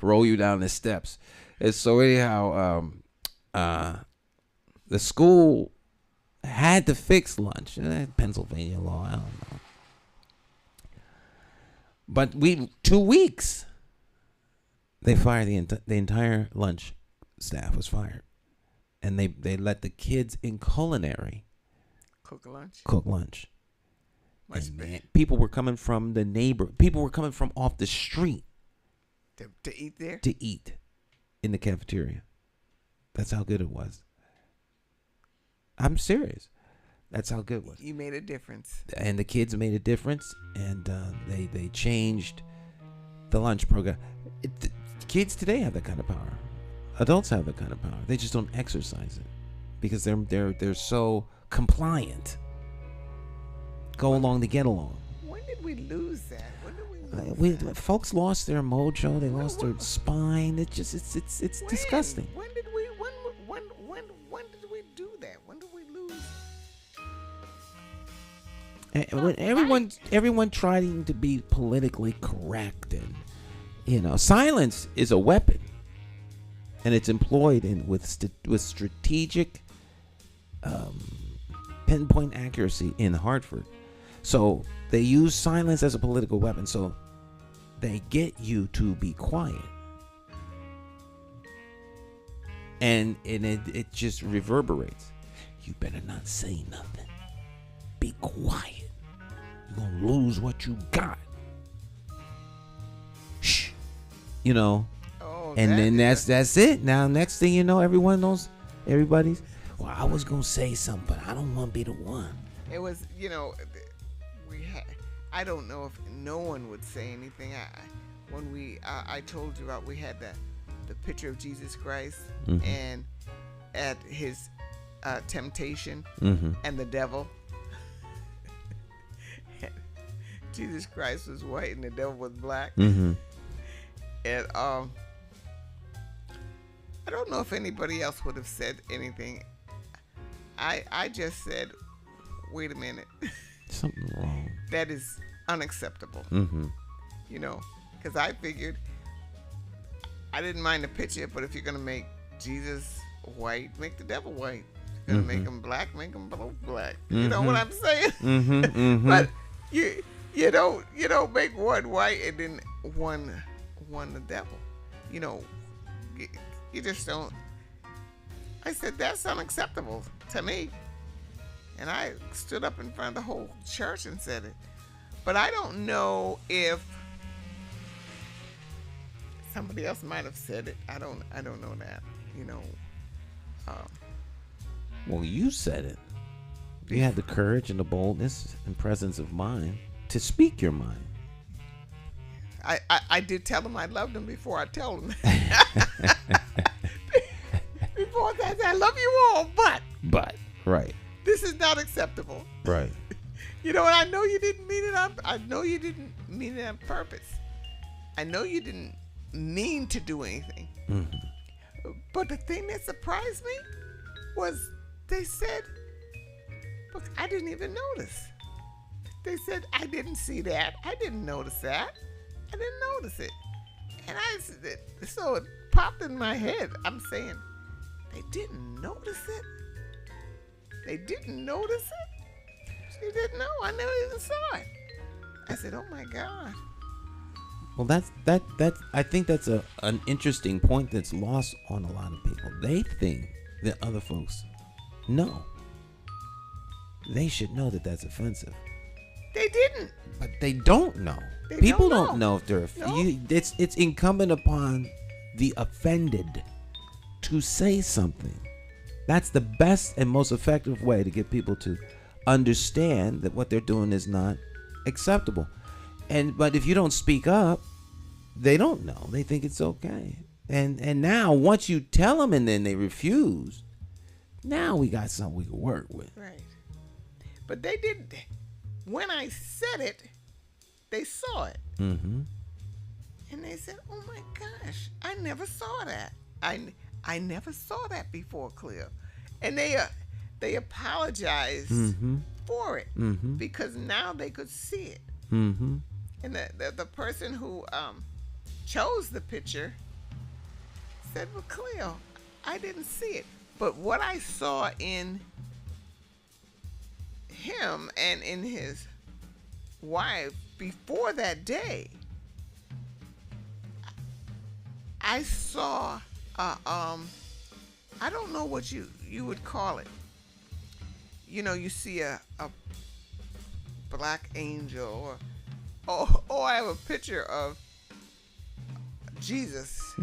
Roll you down the steps. And so anyhow, the school had to fix lunch. Pennsylvania law, I don't know. But 2 weeks, they fired the entire lunch staff was fired. And they let the kids in culinary cook lunch. And man, people were coming from people were coming from off the street to eat there? To eat in the cafeteria. That's how good it was. I'm serious. That's how good it was. You made a difference. And the kids made a difference, and they changed the lunch program. Kids today have that kind of power. Adults have that kind of power. They just don't exercise it because they're so compliant. Go along to get along. When did we lose that? When did we lose that? Folks lost their mojo. They lost their spine. It's disgusting. When did we do that? When did we lose? When everyone trying to be politically correct, and silence is a weapon, and it's employed with strategic pinpoint accuracy in Hartford. So they use silence as a political weapon. So they get you to be quiet. And it just reverberates. You better not say nothing. Be quiet. You're going to lose what you got. Shh. You know. Oh, and then that's it. Now, next thing you know, everyone knows, everybody's, well, I was going to say something, but I don't want to be the one. It was, I don't know if no one would say anything. I told you about, we had the picture of Jesus Christ and at his temptation and the devil. Jesus Christ was white and the devil was black. And I don't know if anybody else would have said anything. I just said, wait a minute. Something wrong. That is unacceptable. Because I figured, I didn't mind the picture, but if you're going to make Jesus white, make the devil white. If you're going to make him black, make them both black. You know what I'm saying? But you don't make one white and then one the devil. You just don't. I said, that's unacceptable to me. And I stood up in front of the whole church and said it. But I don't know if somebody else might have said it. I don't know that. Well, you said it. You had the courage and the boldness and presence of mind to speak your mind. I did tell him I loved him before I told him. Before that, I love you all, but right. This is not acceptable. Right. And I know you didn't mean it on purpose. I know you didn't mean to do anything. But the thing that surprised me was they said, look, I didn't even notice. They said, I didn't see that. I didn't notice that. I didn't notice it. And so it popped in my head. I'm saying, they didn't notice it? They didn't notice it? She didn't know. I never even saw it. I said, oh my God. Well, that's I think that's an interesting point that's lost on a lot of people. They think that other folks know. They should know that that's offensive. They didn't. But they don't know. People don't know if they're it's incumbent upon the offended to say something. That's the best and most effective way to get people to understand that what they're doing is not acceptable. But if you don't speak up, they don't know. They think it's okay. And now once you tell them and then they refuse, now we got something we can work with. Right. But they didn't. When I said it, they saw it. And they said, oh my gosh, I never saw that. I never saw that before, Cleo. And they apologized for it because now they could see it. And the person who chose the picture said, well, Cleo, I didn't see it. But what I saw in him and in his wife before that day, I saw I don't know what you would call it. You see a black angel or I have a picture of Jesus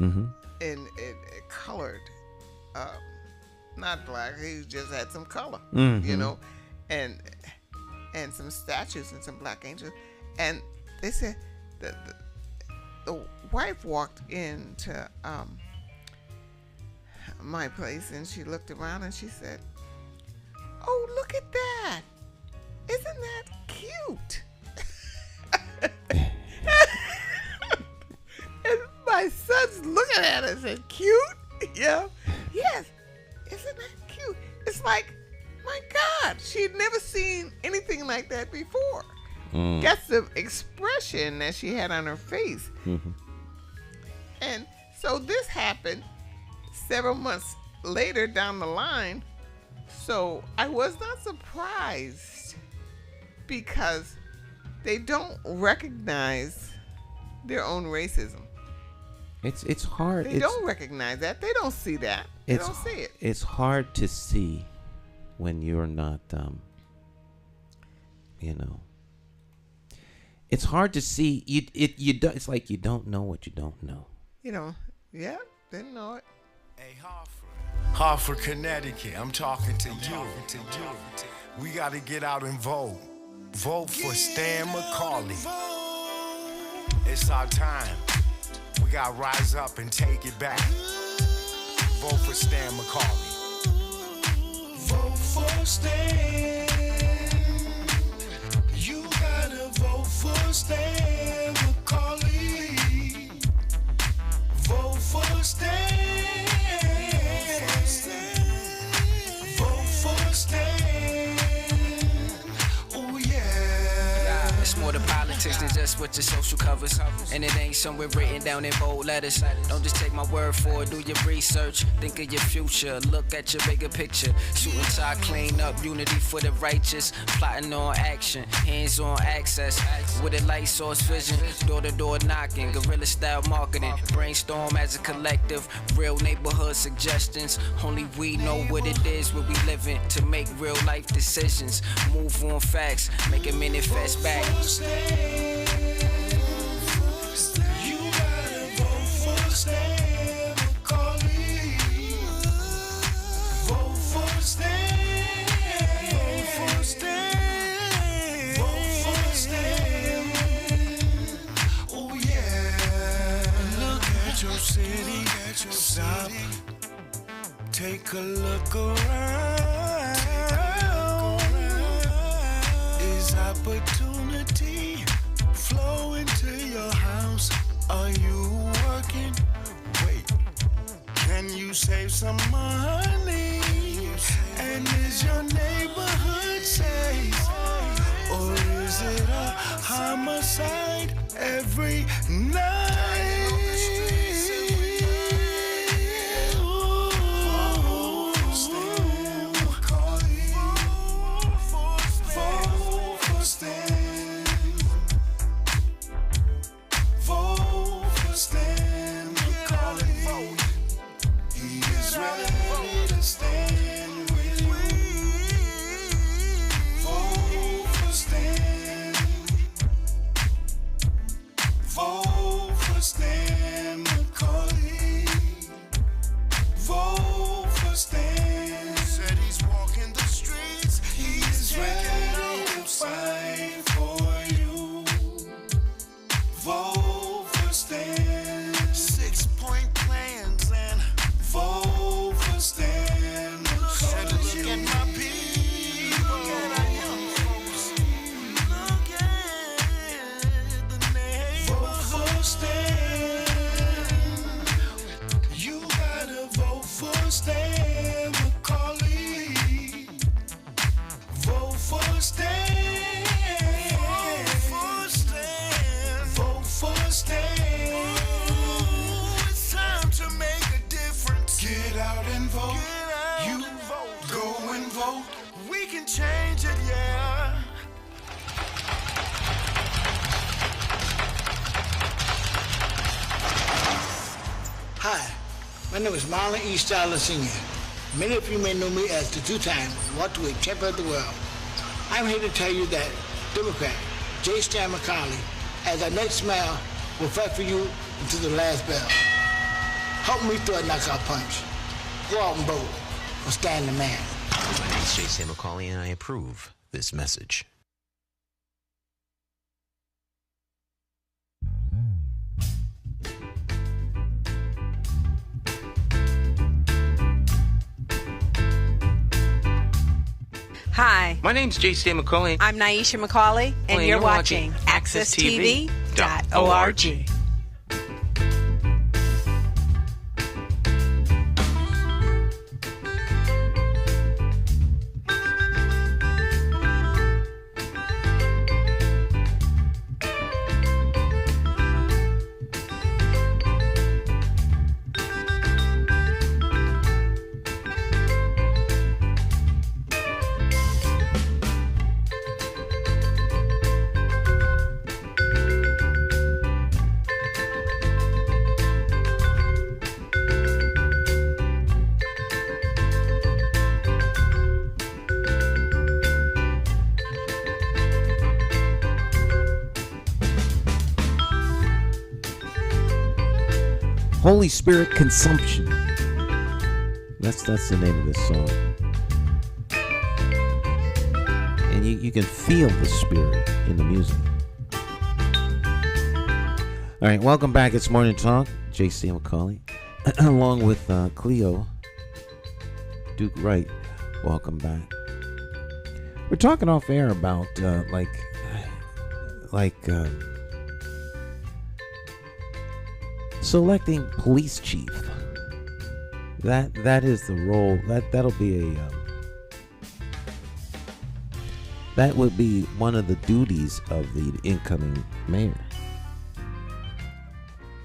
in colored, not black. He just had some color, and some statues and some black angels. And they said that the wife walked into my place and she looked around and she said, oh, look at that. Isn't that cute? And my son's looking at it and said, cute? Yeah. Yes. Isn't that cute? It's like, my God, she'd never seen anything like that before. That's the expression that she had on her face. And so this happened several months later down the line. So I was not surprised because they don't recognize their own racism. It's hard. They don't recognize that. They don't see that. They don't see it. It's hard to see when you're not, It's hard to see. It's like you don't know what you don't know. Yeah, didn't know it. Hey, Hartford, Connecticut, I'm talking to you. We got to get out and vote. Vote for Stan McCauley. It's our time. We got to rise up and take it back. Vote for Stan McCauley. Vote for Stan. You got to vote for Stan McCauley. Vote for Stan. Vote for Stan. Oh yeah. It's more than politics than just what your social covers. And it ain't somewhere written down in bold letters. Don't just take my word for it, do your research. Think of your future, look at your bigger picture. Shooting tie, clean up, unity for the righteous. Plotting on action, hands on access. With a light source vision, door to door knocking. Guerrilla style marketing, brainstorm as a collective. Real neighborhood suggestions. Only we know what it is where we living. To make real life decisions. Move on facts, make it manifest back. You gotta vote for Stan McCauley. Vote for Stan. Vote for Stan. Vote for Stan. Oh yeah. Look at your city. Stop. Take a look around. Is opportunity flow into your house? Are you working? Wait, can you save some money? And is your neighborhood safe? Or is it a homicide every night? Hi, my name is Marlon E. Starler Sr. Many of you may know me as the two-time welterweight champion of the world. I'm here to tell you that Democrat J. Stan McCauley, as our next mayor, will fight for you until the last bell. Help me throw a knockout punch. Go out and vote for Stan the man. My name is J. Stan McCauley, and I approve this message. Hi, My name's J. Stan McCauley. I'm Naisha McCauley, and you're watching AccessTV.org. Holy Spirit Consumption. That's the name of this song. And you can feel the Spirit in the music. All right, welcome back. It's Morning Talk. J.C. McCauley, along with Cleo Duke-Wright. Welcome back. We're talking off air about selecting police chief. That is the role. That'll be that would be one of the duties of the incoming mayor.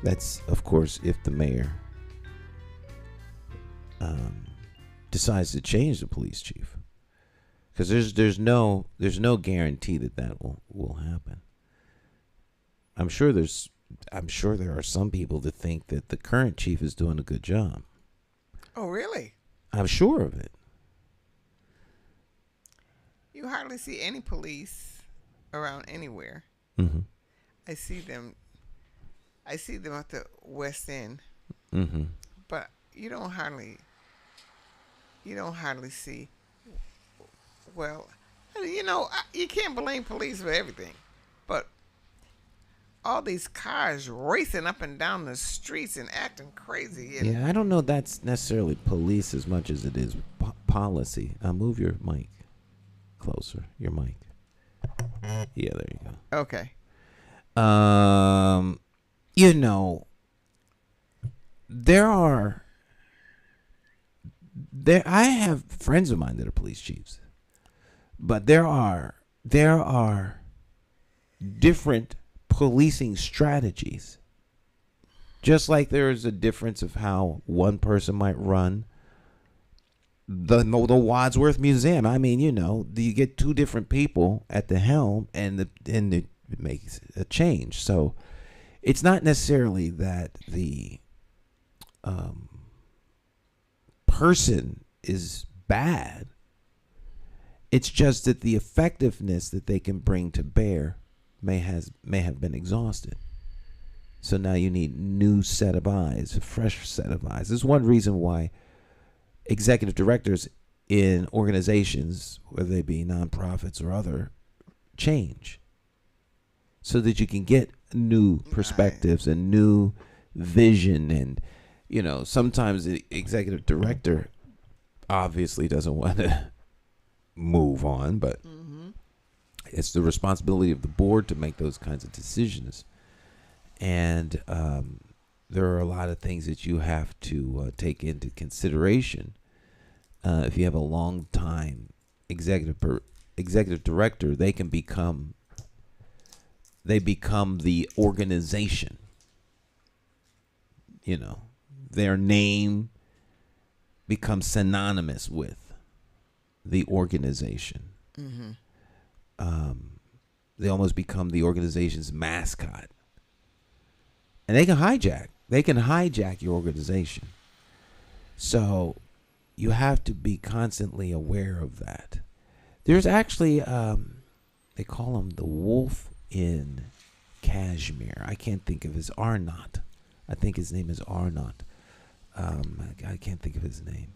That's, of course, if the mayor decides to change the police chief, because there's no guarantee that will happen. I'm sure there are some people that think that the current chief is doing a good job. Oh, really? I'm sure of it. You hardly see any police around anywhere. Mm-hmm. I see them at the West End. Mm-hmm. But you don't hardly see. Well, you can't blame police for everything, but all these cars racing up and down the streets and acting crazy. Yeah, I don't know that's necessarily police as much as it is policy. Move your mic closer. Your mic. Yeah, there you go. Okay. I have friends of mine that are police chiefs, but there are different policing strategies. Just like there is a difference of how one person might run the Wadsworth Museum. I mean, you get two different people at the helm, and it makes a change. So it's not necessarily that the person is bad. It's just that the effectiveness that they can bring to bear may have been exhausted. So now you need new set of eyes, a fresh set of eyes. This is one reason why executive directors in organizations, whether they be nonprofits or other, change, so that you can get new perspectives and new vision. And sometimes the executive director obviously doesn't want to move on, but it's the responsibility of the board to make those kinds of decisions. And there are a lot of things that you have to take into consideration. If you have a long time executive director, they become the organization. Their name becomes synonymous with the organization. Mm-hmm. They almost become the organization's mascot. And they can hijack your organization. So you have to be constantly aware of that. There's actually, they call him the wolf in Kashmir. I can't think of his Arnott. I think his name is Arnott. I can't think of his name.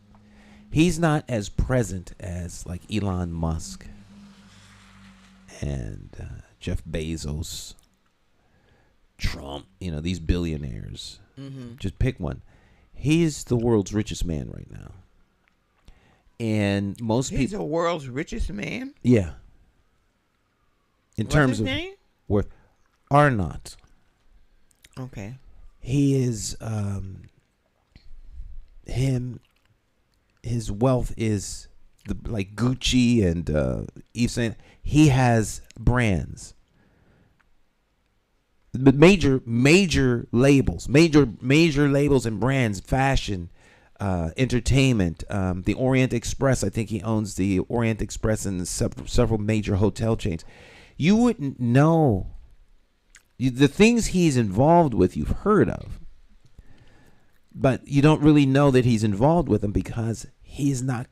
He's not as present as like Elon Musk and Jeff Bezos, Trump, these billionaires. Mm-hmm. Just pick one. He's the world's richest man right now. And most people... He's the world's richest man? Yeah. What's his name? Worth. Arnott. Okay. He is... his wealth is like Gucci and Yves Saint. He has brands. But major labels, major labels and brands, fashion, entertainment, the Orient Express. I think he owns the Orient Express and several major hotel chains. You wouldn't know the things he's involved with. You've heard of, but you don't really know that he's involved with them because he's not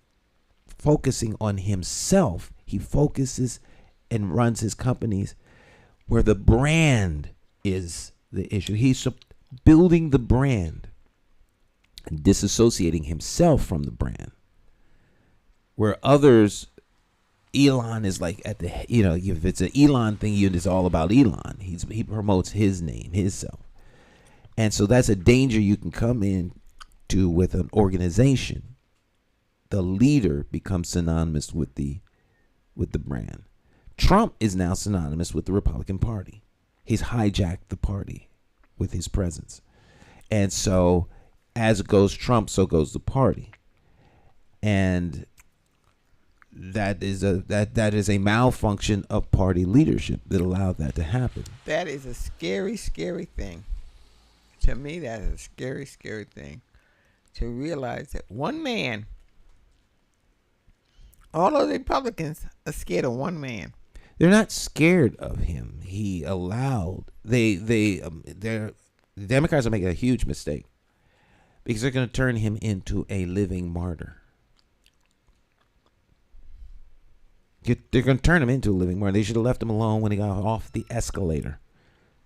focusing on himself. He focuses and runs his companies where the brand is the issue. He's building the brand. disassociating himself from the brand. Where others, Elon is like at the, if it's an Elon thing, it's all about Elon. He promotes his name, his self. And so that's a danger you can come in to with an organization. The leader becomes synonymous with the brand. Trump is now synonymous with the Republican Party. He's hijacked the party with his presence. And so as goes Trump, so goes the party. And that is a malfunction of party leadership that allowed that to happen. That is a scary, scary thing. To me, that is a scary, scary thing. To realize that one man, all of the Republicans are scared of one man. They're not scared of him. He allowed the Democrats are making a huge mistake because they're going to turn him into a living martyr. They're going to turn him into a living martyr. They should have left him alone when he got off the escalator.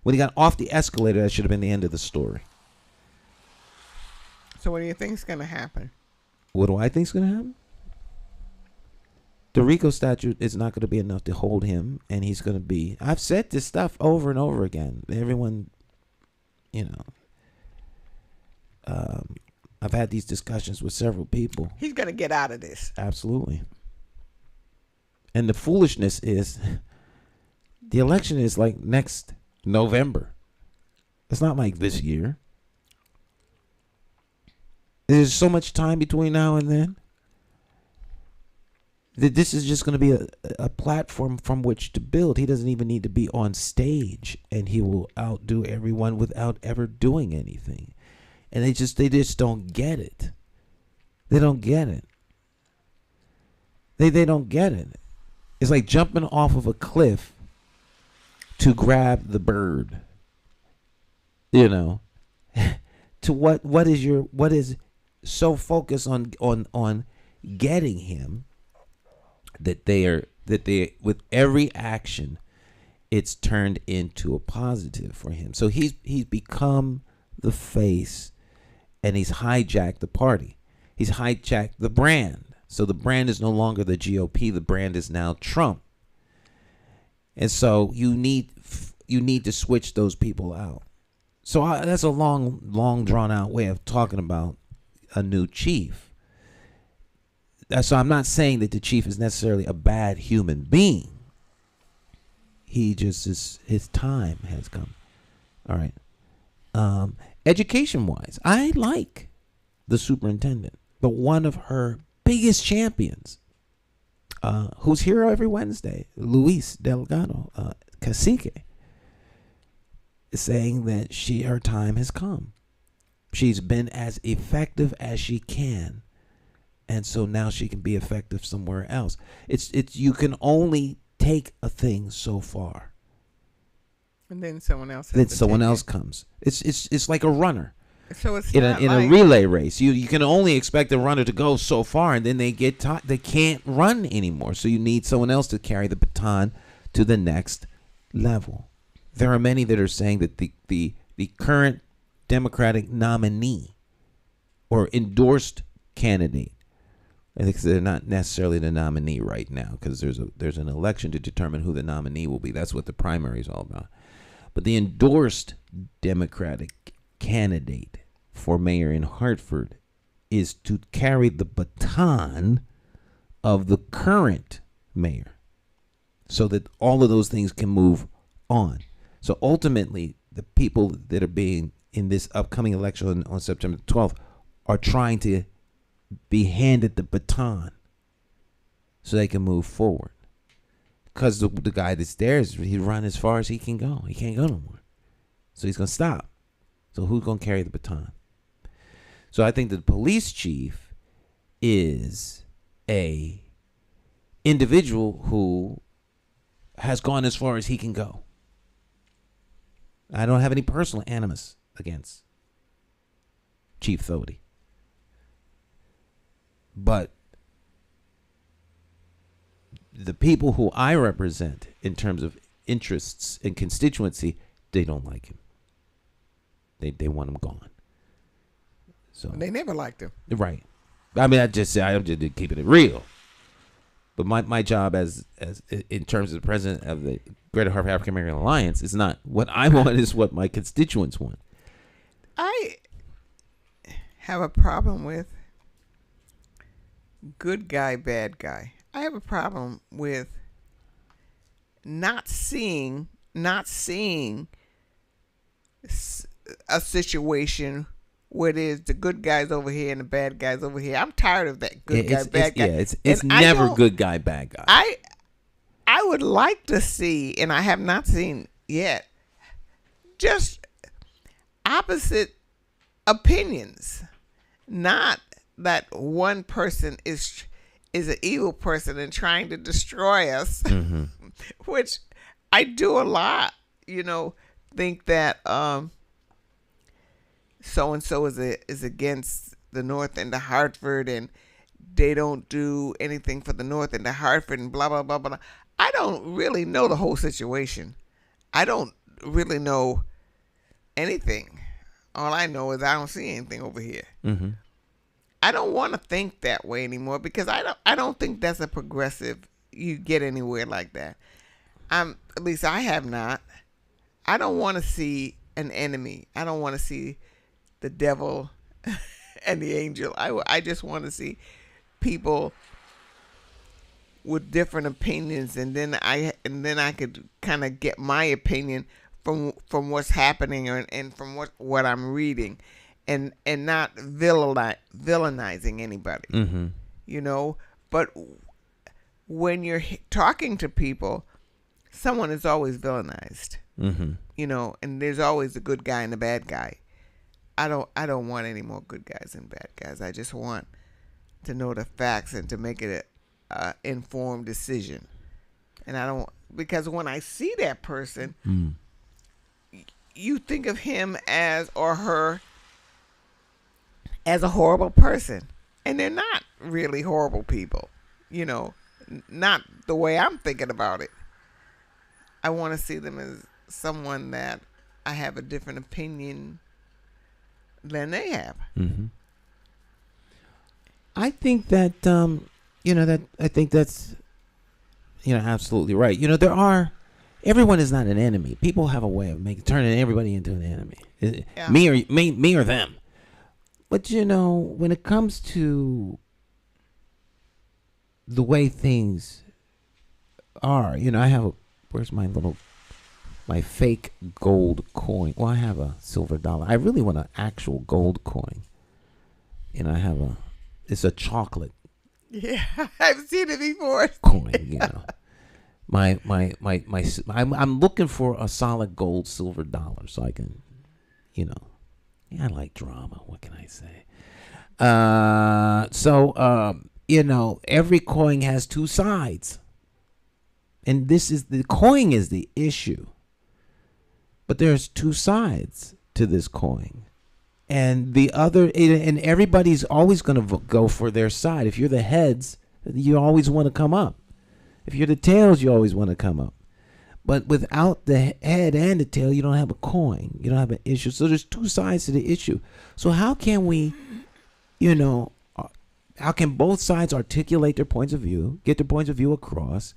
When he got off the escalator, that should have been the end of the story. So what do you think is going to happen? What do I think is going to happen? The RICO statute is not going to be enough to hold him, and he's going to be... I've said this stuff over and over again. Everyone, I've had these discussions with several people. He's going to get out of this. Absolutely. And the foolishness is, the election is like next November. It's not like this year. There's so much time between now and then that this is just going to be a platform from which to build. He doesn't even need to be on stage, and he will outdo everyone without ever doing anything. And they just don't get it. They don't get it. They don't get it. It's like jumping off of a cliff to grab the bird. To what is so focused on getting him that they with every action it's turned into a positive for him. So he's become the face, and he's hijacked the party. He's hijacked the brand. So the brand is no longer the GOP. The brand is now Trump. And so you need to switch those people out. So that's a long drawn out way of talking about a new chief. So I'm not saying that the chief is necessarily a bad human being. He just is, his time has come. All right. Education wise, I like the superintendent, but one of her biggest champions, who's here every Wednesday, Luis Delgado, Cacique, is saying that her time has come. She's been as effective as she can, and so now she can be effective somewhere else. It's you can only take a thing so far, and then someone else. Comes. It's like a runner. So it's in a relay race. You can only expect the runner to go so far, and then they get they can't run anymore. So you need someone else to carry the baton to the next level. There are many that are saying that the current Democratic nominee or endorsed candidate, I think they're not necessarily the nominee right now because there's an election to determine who the nominee will be. That's what the primary is all about. But the endorsed Democratic candidate for mayor in Hartford is to carry the baton of the current mayor so that all of those things can move on. So ultimately, the people that are being in this upcoming election on September 12th are trying to be handed the baton so they can move forward. Because the guy that's there, he run as far as he can go. He can't go no more. So he's going to stop. So who's going to carry the baton? So I think the police chief is a individual who has gone as far as he can go. I don't have any personal animus against Chief Thody. But the people who I represent in terms of interests and constituency, they don't like him. They want him gone. So They never liked him. right. I mean, I'm just keeping it real. But my job as in terms of the president of the Greater Hartford African American Alliance is not what I want, is what my constituents want. I have a problem with good guy, bad guy. I have a problem with not seeing a situation where there's the good guys over here and the bad guys over here. I'm tired of that good guy, bad guy. Yeah, it's never good guy, bad guy. I would like to see, and I have not seen yet, just opposite opinions. Not that one person is an evil person and trying to destroy us, which I do a lot. Think that so and so is against the North End of Hartford, and they don't do anything for the North End of Hartford, and blah blah blah blah. I don't really know the whole situation. I don't really know anything. All I know is I don't see anything over here. Mm-hmm. I don't want to think that way anymore, because I don't think that's a progressive. You get anywhere like that. At least I have not. I don't want to see an enemy. I don't want to see the devil and the angel. I just want to see people with different opinions, and then I could kind of get my opinion from what's happening and from what I'm reading, and not villainizing anybody. Mm-hmm. But when you're talking to people, someone is always villainized. Mm-hmm. And there's always a good guy and a bad guy. I don't want any more good guys and bad guys. I just want to know the facts and to make it a informed decision. And I don't, because when I see that person, you think of him or her as a horrible person, and they're not really horrible people. Not the way I'm thinking about it. I want to see them as someone that I have a different opinion than they have. Mm-hmm. I think that I think that's absolutely right. Everyone is not an enemy. People have a way of turning everybody into an enemy. Yeah. Me or them. But when it comes to the way things are, I have where's my fake gold coin? Well, I have a silver dollar. I really want an actual gold coin. It's a chocolate. Yeah, I've seen it before. Coin, I'm looking for a solid gold silver dollar so I can, I like drama. What can I say? Every coin has two sides. And the coin is the issue. But there's two sides to this coin. And and everybody's always going to go for their side. If you're the heads, you always want to come up. If you're the tails, you always want to come up. But without the head and the tail, you don't have a coin. You don't have an issue. So there's two sides to the issue. So how can we, how can both sides articulate their points of view, get their points of view across,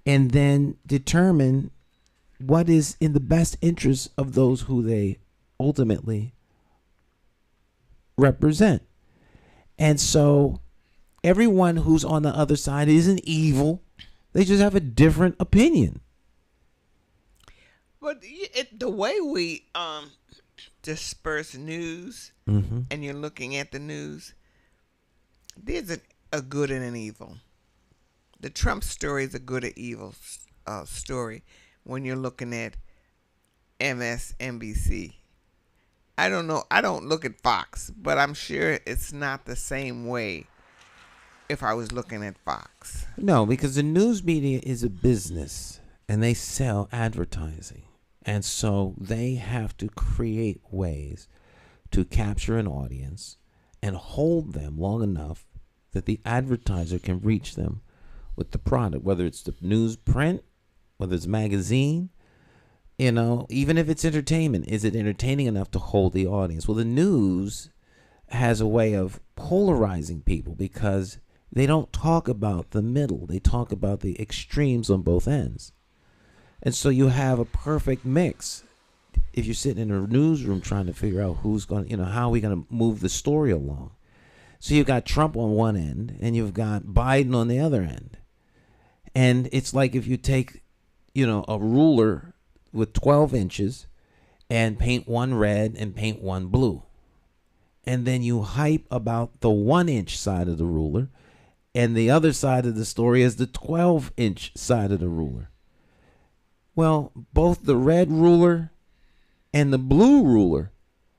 and then determine what is in the best interest of those who they ultimately represent? And so everyone who's on the other side isn't evil. They just have a different opinion. But the way we disperse news, and you're looking at the news, there's a good and an evil. The Trump story is a good or evil story when you're looking at MSNBC. I don't know. I don't look at Fox, but I'm sure it's not the same way if I was looking at Fox. No, because the news media is a business and they sell advertising. And so they have to create ways to capture an audience and hold them long enough that the advertiser can reach them with the product, whether it's the news print, whether it's magazine, even if it's entertainment. Is it entertaining enough to hold the audience? Well, the news has a way of polarizing people because they don't talk about the middle. They talk about the extremes on both ends. And so you have a perfect mix. If you're sitting in a newsroom trying to figure out who's going to, how are we going to move the story along? So you've got Trump on one end and you've got Biden on the other end. And it's like if you take, a ruler with 12 inches and paint one red and paint one blue. And then you hype about the 1-inch side of the ruler, and the other side of the story is the 12-inch side of the ruler. Well, both the red ruler and the blue ruler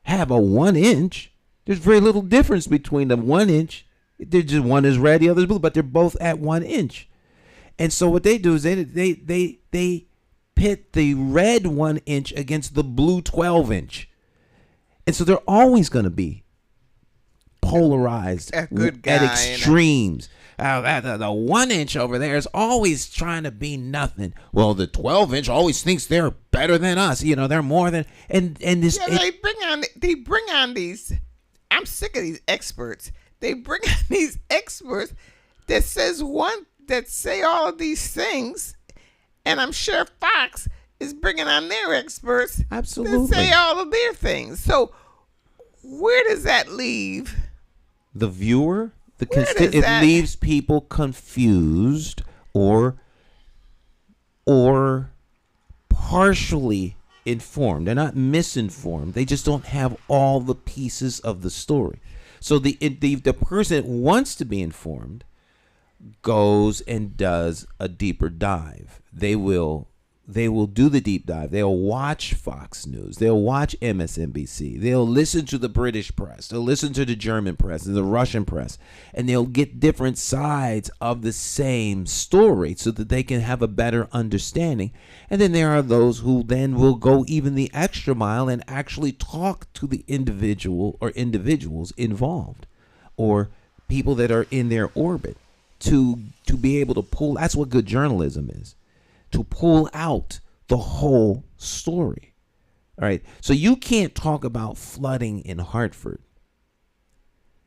have a 1-inch. There's very little difference between the 1-inch. They're just one is red, the other is blue, but they're both at 1 inch. And so what they do is they pit the red 1-inch against the blue 12-inch. And so they're always going to be polarized at extremes. The 1-inch over there is always trying to be nothing. Well, the 12-inch always thinks they're better than us. They're more than and this. Yeah, they bring on these. I'm sick of these experts. They bring on these experts that say all of these things, and I'm sure Fox is bringing on their experts. Absolutely. That say all of their things. So where does that leave the viewer? It leaves people confused or partially informed. They're not misinformed. They just don't have all the pieces of the story. So the person that wants to be informed goes and does a deeper dive. They will do the deep dive. They'll watch Fox News. They'll watch MSNBC. They'll listen to the British press. They'll listen to the German press and the Russian press. And they'll get different sides of the same story so that they can have a better understanding. And then there are those who then will go even the extra mile and actually talk to the individual or individuals involved or people that are in their orbit to be able to pull. That's what good journalism is. To pull out the whole story. All right. So you can't talk about flooding in Hartford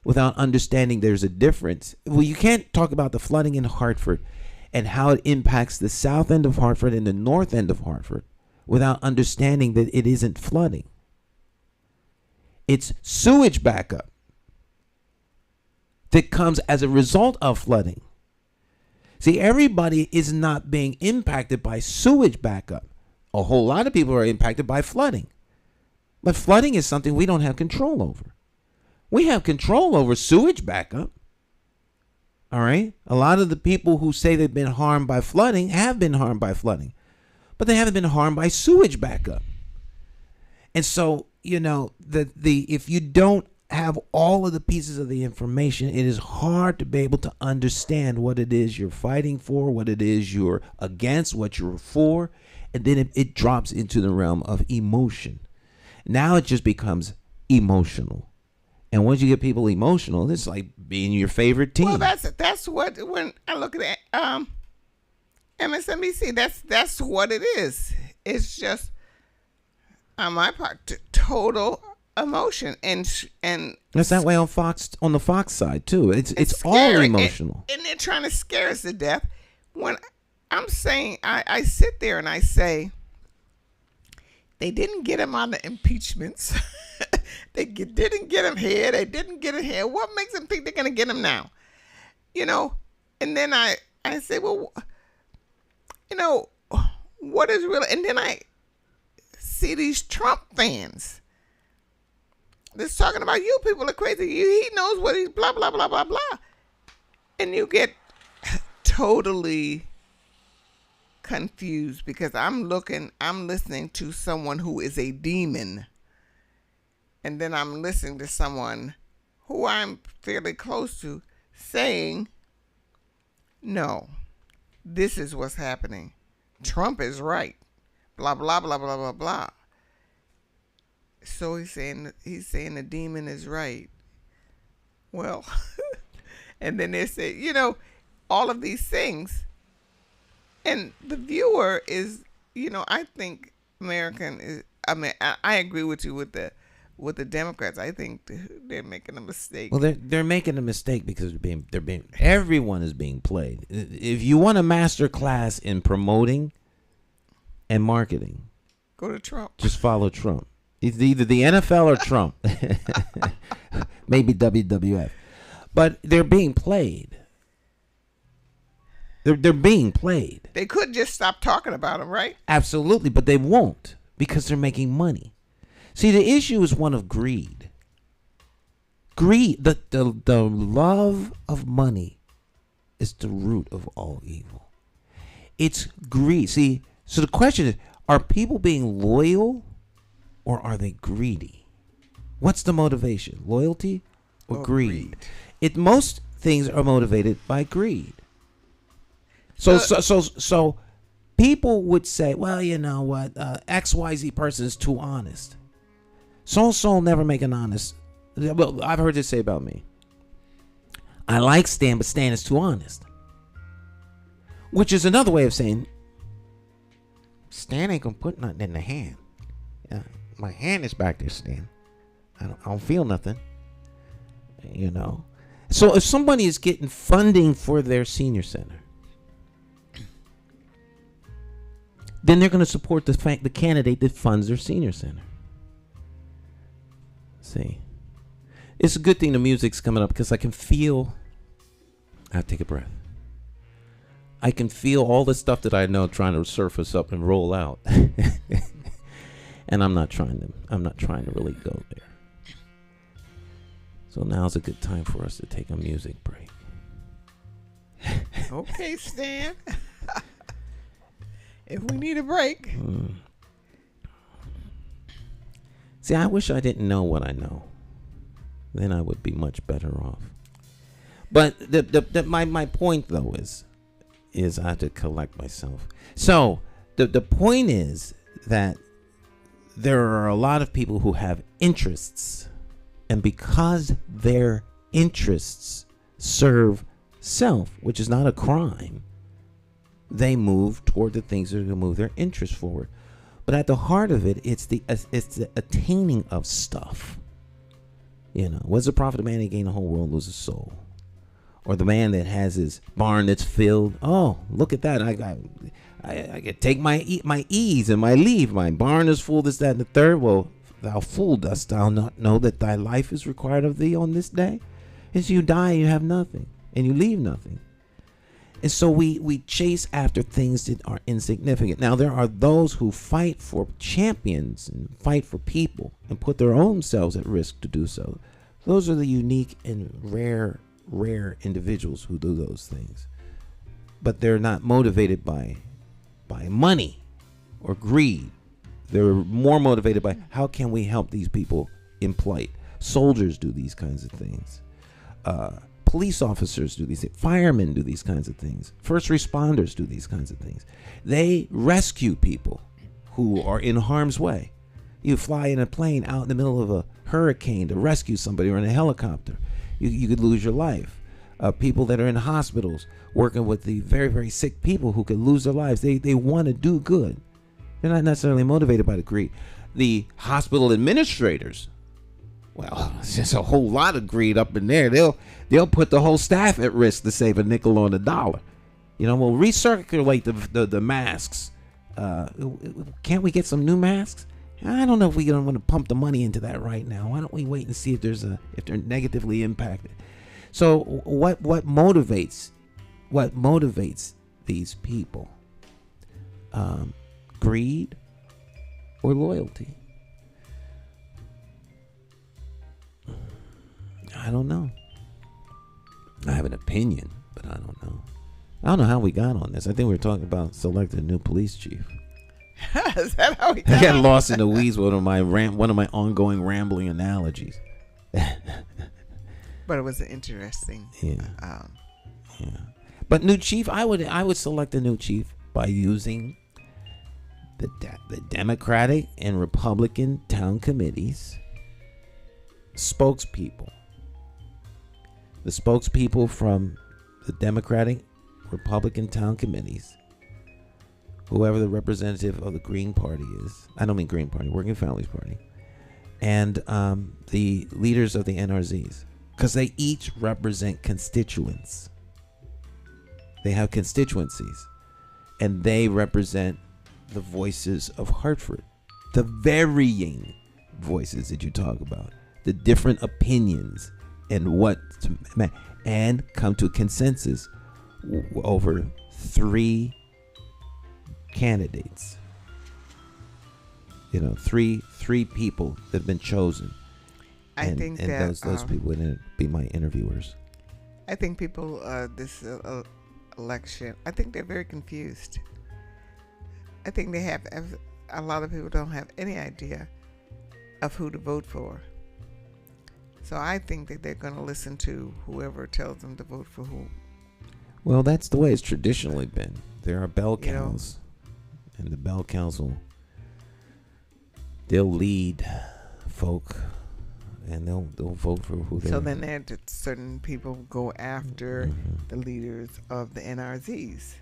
without understanding there's a difference. Well, you can't talk about the flooding in Hartford and how it impacts the south end of Hartford and the north end of Hartford without understanding that it isn't flooding. It's sewage backup that comes as a result of flooding. See, everybody is not being impacted by sewage backup. A whole lot of people are impacted by flooding. But flooding is something we don't have control over. We have control over sewage backup. All right? A lot of the people who say they've been harmed by flooding have been harmed by flooding. But they haven't been harmed by sewage backup. And so, if you don't have all of the pieces of the information, it is hard to be able to understand what it is you're fighting for, what it is you're against, what you're for, and then it drops into the realm of emotion. Now it just becomes emotional. And once you get people emotional, it's like being your favorite team. Well, that's what, when I look at MSNBC, that's what it is. It's just, on my part, total emotion, and that's that way on the Fox side too. It's all emotional, and they're trying to scare us to death. When I'm saying, I sit there and I say, they didn't get him on the impeachments. They didn't get him here. They didn't get him here. What makes them think they're going to get him now? And then I say, well, what is really? And then I see these Trump fans that's talking about, you people are crazy. He knows what he's blah, blah, blah, blah, blah. And you get totally confused because I'm listening to someone who is a demon. And then I'm listening to someone who I'm fairly close to saying, no, this is what's happening. Trump is right. Blah, blah, blah, blah, blah, blah. So he's saying the demon is right. Well, and then they say, all of these things. And the viewer is, I think I agree with you with the with the Democrats, I think they're making a mistake. Well, they're making a mistake because everyone is being played. If you want a master class in promoting and marketing, go to Trump. Just follow Trump. It's either the NFL or Trump. Maybe WWF. But they're being played. They're being played. They could just stop talking about them, right? Absolutely, but they won't because they're making money. See, the issue is one of greed. Greed, the love of money is the root of all evil. It's greed. See, so the question is, are people being loyal or are they greedy? What's the motivation? Loyalty or greed? Most things are motivated by greed. So people would say, well, you know what, XYZ person is too honest. So never make an honest. Well, I've heard this say about me. I like Stan, but Stan is too honest. Which is another way of saying, Stan ain't gonna put nothing in the hand. My hand is back there, Stan. I don't feel nothing. You know. So if somebody is getting funding for their senior center, then they're going to support the candidate that funds their senior center. See, it's a good thing the music's coming up because I can feel. I take a breath. I can feel all the stuff that I know trying to surface up and roll out, and I'm not trying to really go there. So now's a good time for us to take a music break. Okay, Stan. If we need a break. See, I wish I didn't know what I know. Then I would be much better off. But my point though is I have to collect myself. So the point is that there are a lot of people who have interests, and because their interests serve self, which is not a crime, they move toward the things that are going to move their interests forward. But at the heart of it, it's the attaining of stuff. You know, what's the profit of man to gain the whole world, lose his soul? Or the man that has his barn that's filled. Oh, look at that! I can take my ease and my leave. My barn is full. This, that, and the third. Well, thou fool, dost thou not know that thy life is required of thee on this day? As you die, you have nothing, and you leave nothing. And so we chase after things that are insignificant. Now, there are those who fight for champions and fight for people and put their own selves at risk to do so. Those are the unique and rare individuals who do those things. But they're not motivated by money or greed. They're more motivated by how can we help these people in plight. Soldiers do these kinds of things. Police officers do these things. Firemen do these kinds of things. First responders do these kinds of things. They rescue people who are in harm's way. You fly in a plane out in the middle of a hurricane to rescue somebody, or in a helicopter. You could lose your life. People that are in hospitals working with the very, very sick people who could lose their lives. They want to do good. They're not necessarily motivated by the greed. The hospital administrators, well, there's just a whole lot of greed up in there. They'll put the whole staff at risk to save a nickel on the dollar. You know, we'll recirculate the masks. Can't we get some new masks? I don't know if we don't want to pump the money into that right now. Why don't we wait and see if they're negatively impacted? So what motivates these people? Greed or loyalty? I don't know. I have an opinion, but I don't know. I don't know how we got on this. I think we were talking about selecting a new police chief. Is that how we got? I got lost in the weeds with one of my ongoing rambling analogies. But it was interesting. Yeah. But new chief, I would select a new chief by using the Democratic and Republican town committees, spokespeople. The spokespeople from the Democratic, Republican town committees, whoever the representative of the Green Party is. I don't mean Green Party, Working Families Party. and the leaders of the NRZs, because they each represent constituents. They have constituencies, and they represent the voices of Hartford, the varying voices that you talk about, the different opinions, and come to a consensus over 3 candidates. Three people that have been chosen. I think that those people would be my interviewers. I think people this election, I think they're very confused. I think they have a lot of people don't have any idea of who to vote for. So I think that they're going to listen to whoever tells them to vote for who. Well, that's the way it's traditionally been. There are bell cows, and the bell council, they'll lead folk, and they'll vote for who they. So then certain people go after the leaders of the NRZs,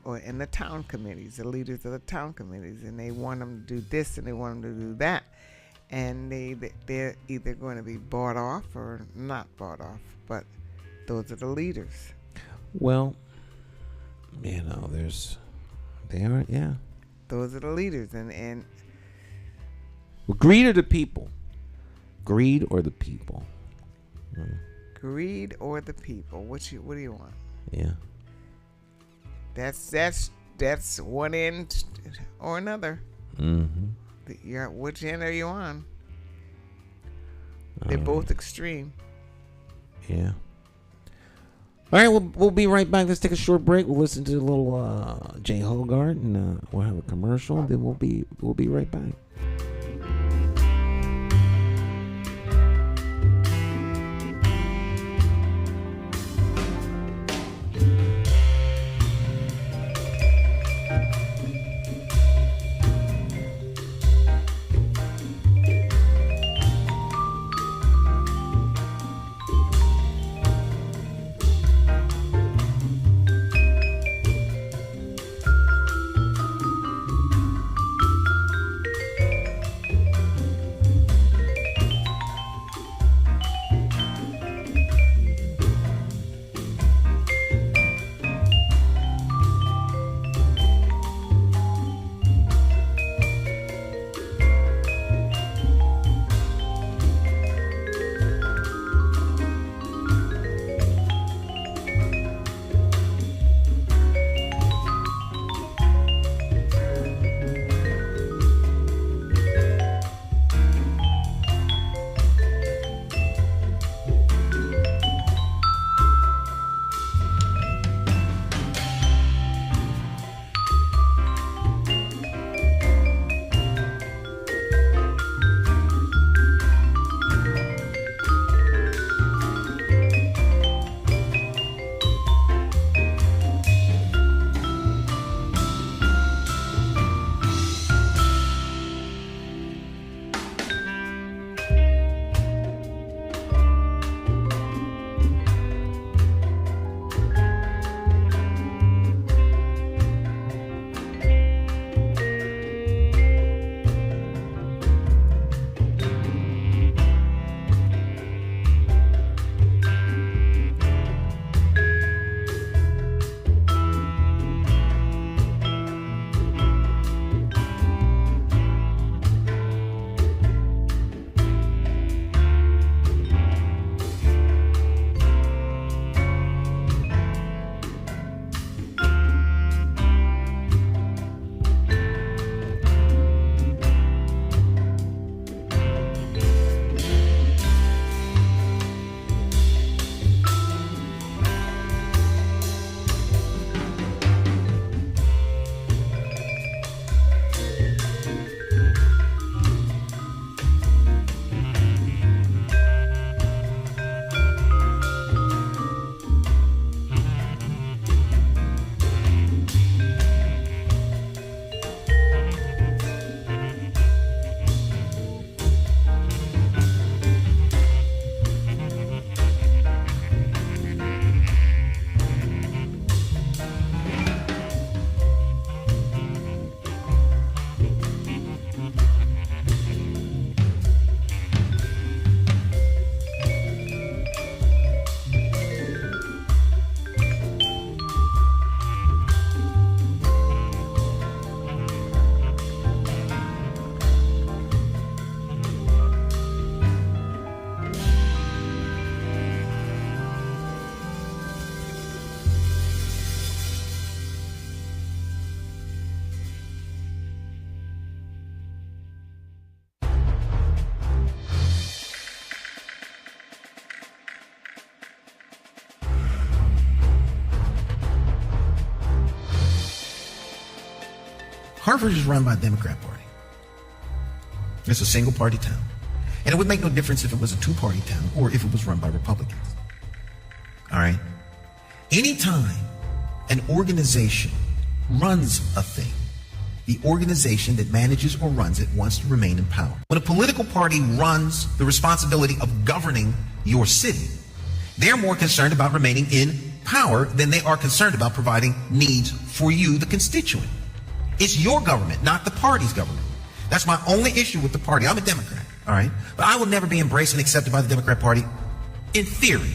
or in the town committees, the leaders of the town committees, and they want them to do this and they want them to do that, and they're either going to be bought off or not bought off. But those are the leaders. Well, they are, yeah. Those are the leaders, and well, greed or the people? Greed or the people? Greed or the people? What do you want? Yeah. That's one end or another. Mm-hmm. Which end are you on? They're both extreme. Yeah. All right, we'll be right back. Let's take a short break. We'll listen to a little Jay Hogart, and we'll have a commercial. Then we'll be right back. Hartford is run by the Democrat Party. It's a single-party town. And it would make no difference if it was a two-party town or if it was run by Republicans. All right? Anytime an organization runs a thing, the organization that manages or runs it wants to remain in power. When a political party runs the responsibility of governing your city, they're more concerned about remaining in power than they are concerned about providing needs for you, the constituent. It's your government, not the party's government. That's my only issue with the party. I'm a Democrat, all right? But I will never be embraced and accepted by the Democrat Party in theory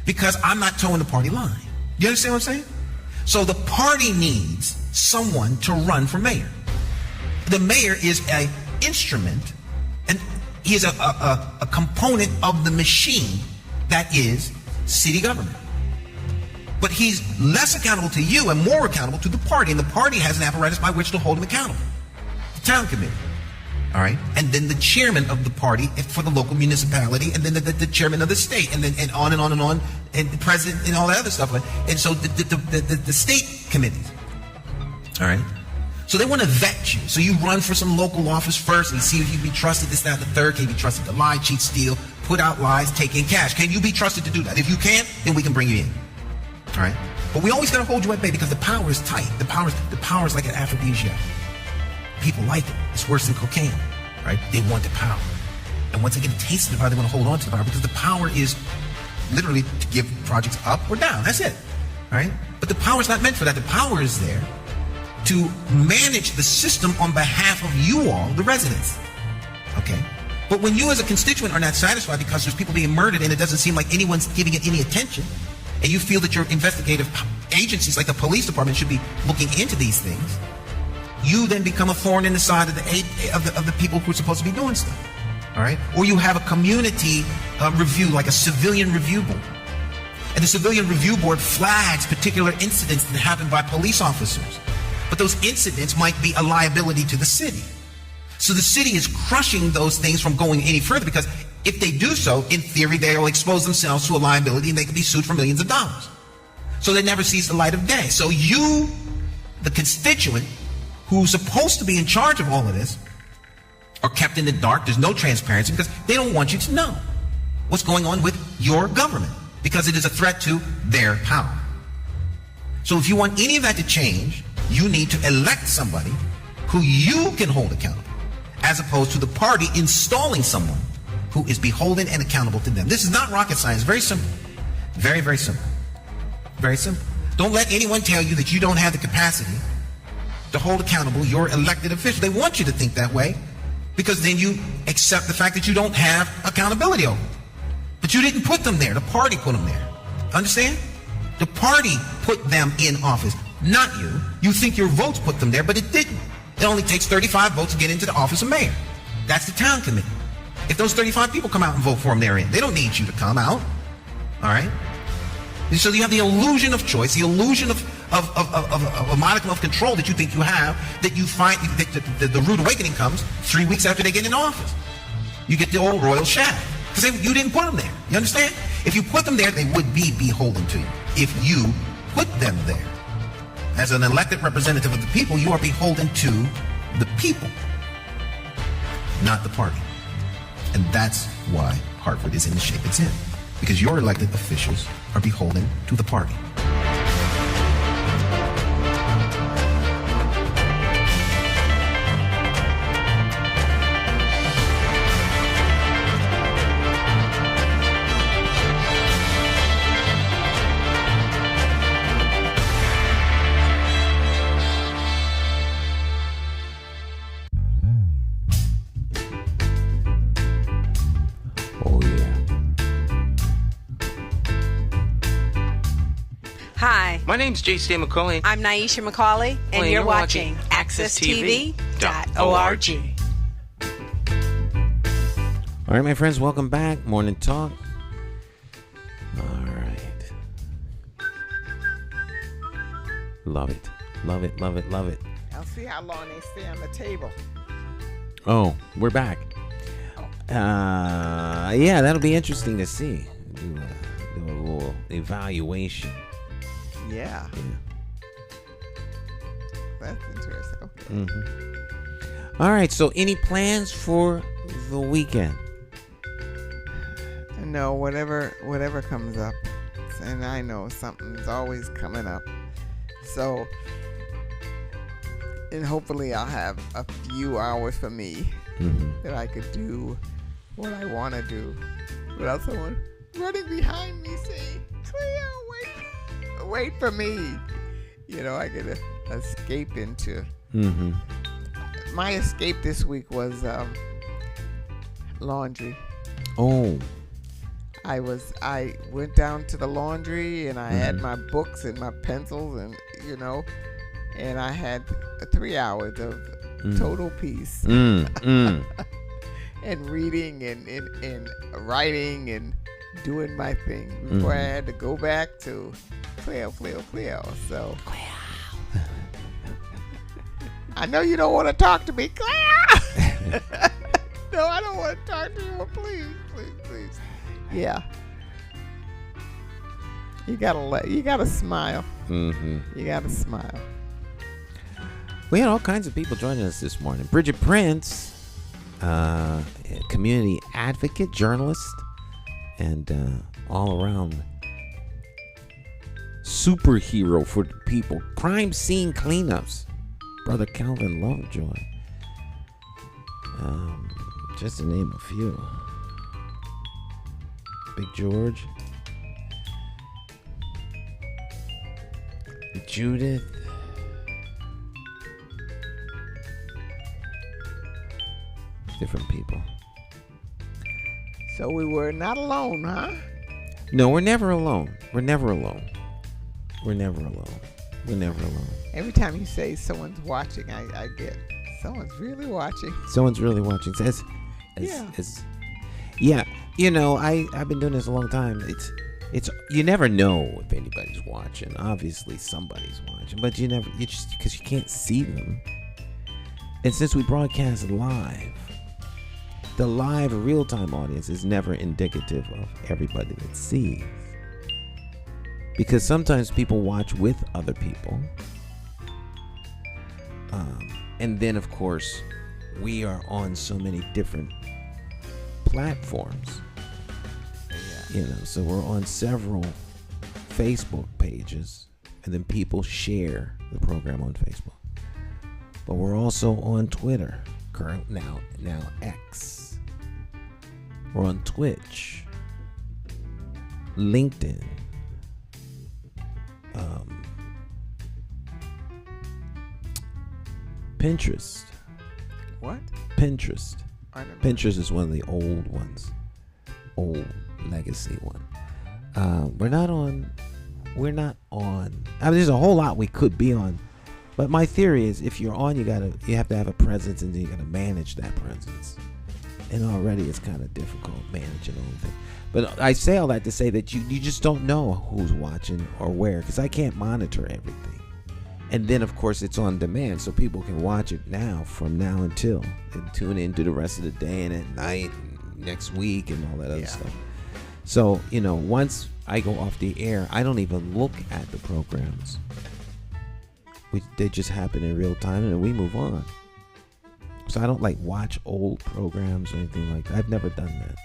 because I'm not towing the party line. You understand what I'm saying? So the party needs someone to run for mayor. The mayor is an instrument, and he is a component of the machine that is city government. But he's less accountable to you and more accountable to the party, and the party has an apparatus by which to hold him accountable. The town committee, all right, and then the chairman of the party for the local municipality, and then the chairman of the state, and then and on and on and on, and the president and all that other stuff. And so the state committees, all right. So they want to vet you. So you run for some local office first and see if you can be trusted, this, that, the third. Can you be trusted to lie, cheat, steal, put out lies, take in cash? Can you be trusted to do that? If you can't, then we can bring you in. All right? But we always got to hold you at bay because the power is tight. The power is like an aphrodisiac. People like it. It's worse than cocaine. Right? They want the power. And once they get a taste of the power, they want to hold on to the power because the power is literally to give projects up or down. That's it. All right? But the power is not meant for that. The power is there to manage the system on behalf of you all, the residents. Okay? But when you as a constituent are not satisfied because there's people being murdered and it doesn't seem like anyone's giving it any attention, and you feel that your investigative agencies like the police department should be looking into these things, you then become a thorn in the side of the people who are supposed to be doing stuff. All right? Or you have a community review, like a civilian review board. And the civilian review board flags particular incidents that happen by police officers. But those incidents might be a liability to the city. So the city is crushing those things from going any further because if they do so, in theory, they will expose themselves to a liability and they can be sued for millions of dollars. So they never sees the light of day. So you, the constituent, who's supposed to be in charge of all of this, are kept in the dark. There's no transparency because they don't want you to know what's going on with your government because it is a threat to their power. So if you want any of that to change, you need to elect somebody who you can hold accountable as opposed to the party installing someone who is beholden and accountable to them. This is not rocket science. Very simple. Very, very simple. Very simple. Don't let anyone tell you that you don't have the capacity to hold accountable your elected official. They want you to think that way because then you accept the fact that you don't have accountability over it. But you didn't put them there. The party put them there. Understand? The party put them in office, not you. You think your votes put them there, but it didn't. It only takes 35 votes to get into the office of mayor. That's the town committee. If those 35 people come out and vote for them, they're in. They don't need you to come out. All right? And so you have the illusion of choice, the illusion of a modicum of control that you think you have, that you find that the rude awakening comes 3 weeks after they get in office. You get the old royal shaft. Because you didn't put them there. You understand? If you put them there, they would be beholden to you. If you put them there. As an elected representative of the people, you are beholden to the people, not the party. And that's why Hartford is in the shape it's in. Because your elected officials are beholden to the party. Hi. My name's J.C. McCauley. I'm Naisha McCauley, and you're watching AccessTV.org. All right, my friends, welcome back. Morning Talk. All right. Love it. Love it, love it, love it. I'll see how long they stay on the table. Oh, we're back. Yeah, that'll be interesting to see. Do a little evaluation. Yeah. that's interesting. Okay. Mm-hmm. All right. So, any plans for the weekend? No, whatever comes up, and I know something's always coming up. So, and hopefully I'll have a few hours for me that I could do what I want to do without someone running behind me saying, Cleo, wait for me. You know, I could escape into. My escape this week was laundry. Oh. I went down to the laundry and I had my books and my pencils and, you know, and I had 3 hours of total peace. And reading and writing and doing my thing before I had to go back to Cleo. So I know you don't want to talk to me, Cleo. No, I don't want to talk to you. Please. Yeah. You gotta smile. You gotta smile. We had all kinds of people joining us this morning. Bridget Prince, community advocate, journalist, and all around superhero for the people. Crime scene cleanups. Brother Calvin Lovejoy. Just to name a few. Big George. Judith. Different people. So we were not alone, huh? No, we're never alone. We're never alone. Every time you say someone's watching, I get someone's really watching. Someone's really watching. Yeah. You know, I've been doing this a long time. It's you never know if anybody's watching. Obviously, somebody's watching, but you just because you can't see them. And since we broadcast live, the live real-time audience is never indicative of everybody that sees. Because sometimes people watch with other people. And then, of course, we are on so many different platforms. You know, so we're on several Facebook pages, and then people share the program on Facebook. But we're also on Twitter, now X. We're on Twitch, LinkedIn, Pinterest. What? Pinterest. Pinterest is one of the old ones. Old legacy one. We're not on. I mean, there's a whole lot we could be on. But my theory is if you're on, you have to have a presence, and then you gotta manage that presence. And already it's kind of difficult managing all of it. But I say all that to say that you just don't know who's watching or where, because I can't monitor everything. And then, of course, it's on demand, so people can watch it now, from now until, and tune in to the rest of the day and at night and next week and all that other stuff. So, you know, once I go off the air, I don't even look at the programs. They just happen in real time, and then we move on. So I don't watch old programs or anything like that. I've never done that.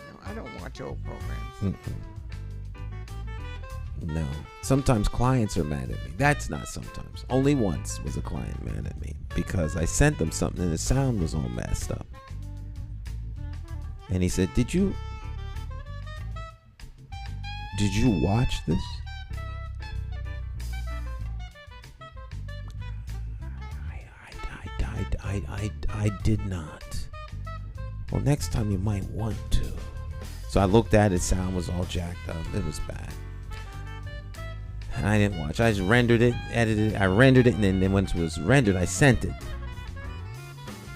No, I don't watch old programs. No. Sometimes clients are mad at me. That's not sometimes. Only once was a client mad at me because I sent them something and the sound was all messed up. And he said, Did you watch this? I did not. Well, next time you might want to. So I looked at it, sound was all jacked up. It was bad. And I didn't watch. I just rendered it, edited it. I rendered it, and then once it was rendered, I sent it.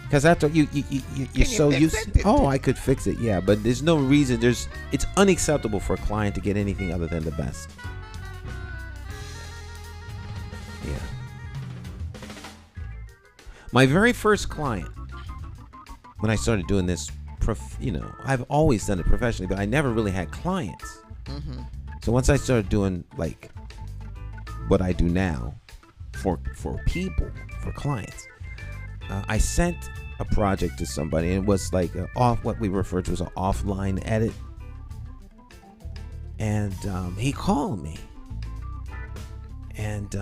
Because after you're so used to, I could fix it, yeah. But there's no reason. It's unacceptable for a client to get anything other than the best. Yeah. My very first client, when I started doing this, I've always done it professionally, but I never really had clients. So once I started doing what I do now, for people, for clients. I sent a project to somebody, and it was like what we refer to as an offline edit. And he called me, and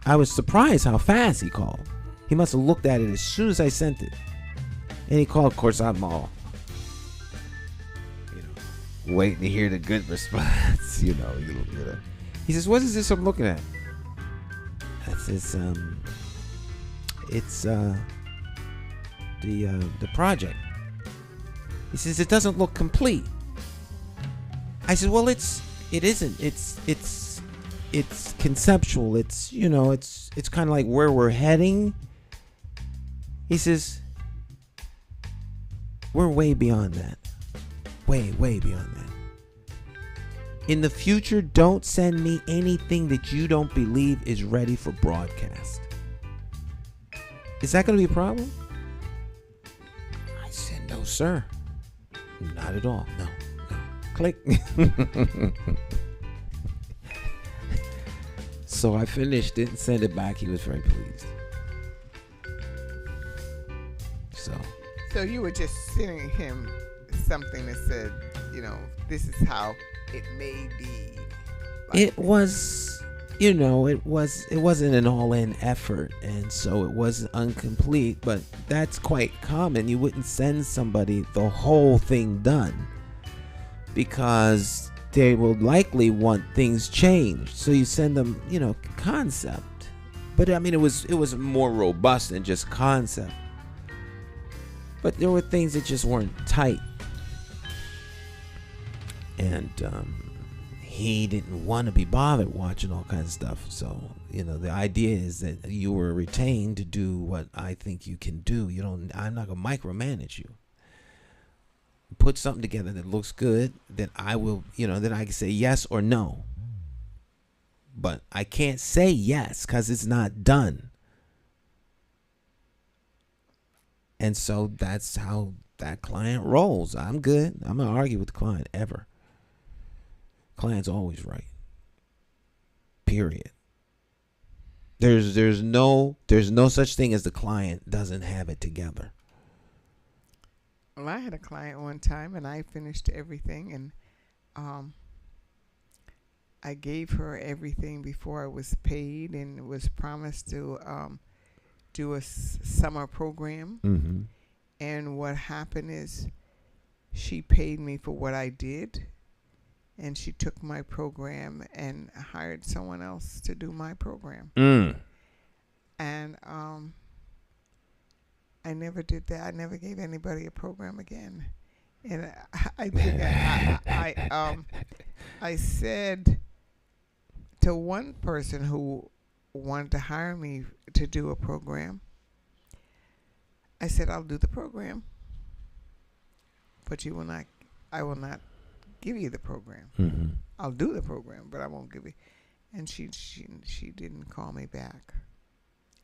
I was surprised how fast he called. He must have looked at it as soon as I sent it. And he called. Of course, I'm all, waiting to hear the good response. You know. He says, "What is this I'm looking at?" I says, "It's the project." He says, "It doesn't look complete." I said, "Well, it isn't. It's conceptual. It's it's kind of like where we're heading." He says, "We're way beyond that. Way beyond that. In the future, don't send me anything that you don't believe is ready for broadcast." Is that going to be a problem? I said, "No, sir. Not at all. No. Click." So I finished it and sent it back. He was very pleased. So you were just sending him something that said, this is how it may be. It was, it wasn't an all-in effort, and so it was incomplete, but that's quite common. You wouldn't send somebody the whole thing done because they will likely want things changed. So you send them, concept. But I mean, it was more robust than just concept. But there were things that just weren't tight. And he didn't want to be bothered watching all kinds of stuff. So, the idea is that you were retained to do what I think you can do. I'm not going to micromanage you. Put something together that looks good, that I will, that I can say yes or no. But I can't say yes because it's not done. And so that's how that client rolls. I'm good. I'm not argue with the client ever. Client's always right. Period. There's no such thing as the client doesn't have it together. Well, I had a client one time, and I finished everything, and I gave her everything before I was paid, and was promised to do a summer program. Mm-hmm. And what happened is she paid me for what I did, and she took my program and hired someone else to do my program. And I never did that. I never gave anybody a program again. And I think I said to one person who wanted to hire me to do a program, I said, "I'll do the program, but I will not give you the program. Mm-hmm. I'll do the program, but I won't give you." And she didn't call me back,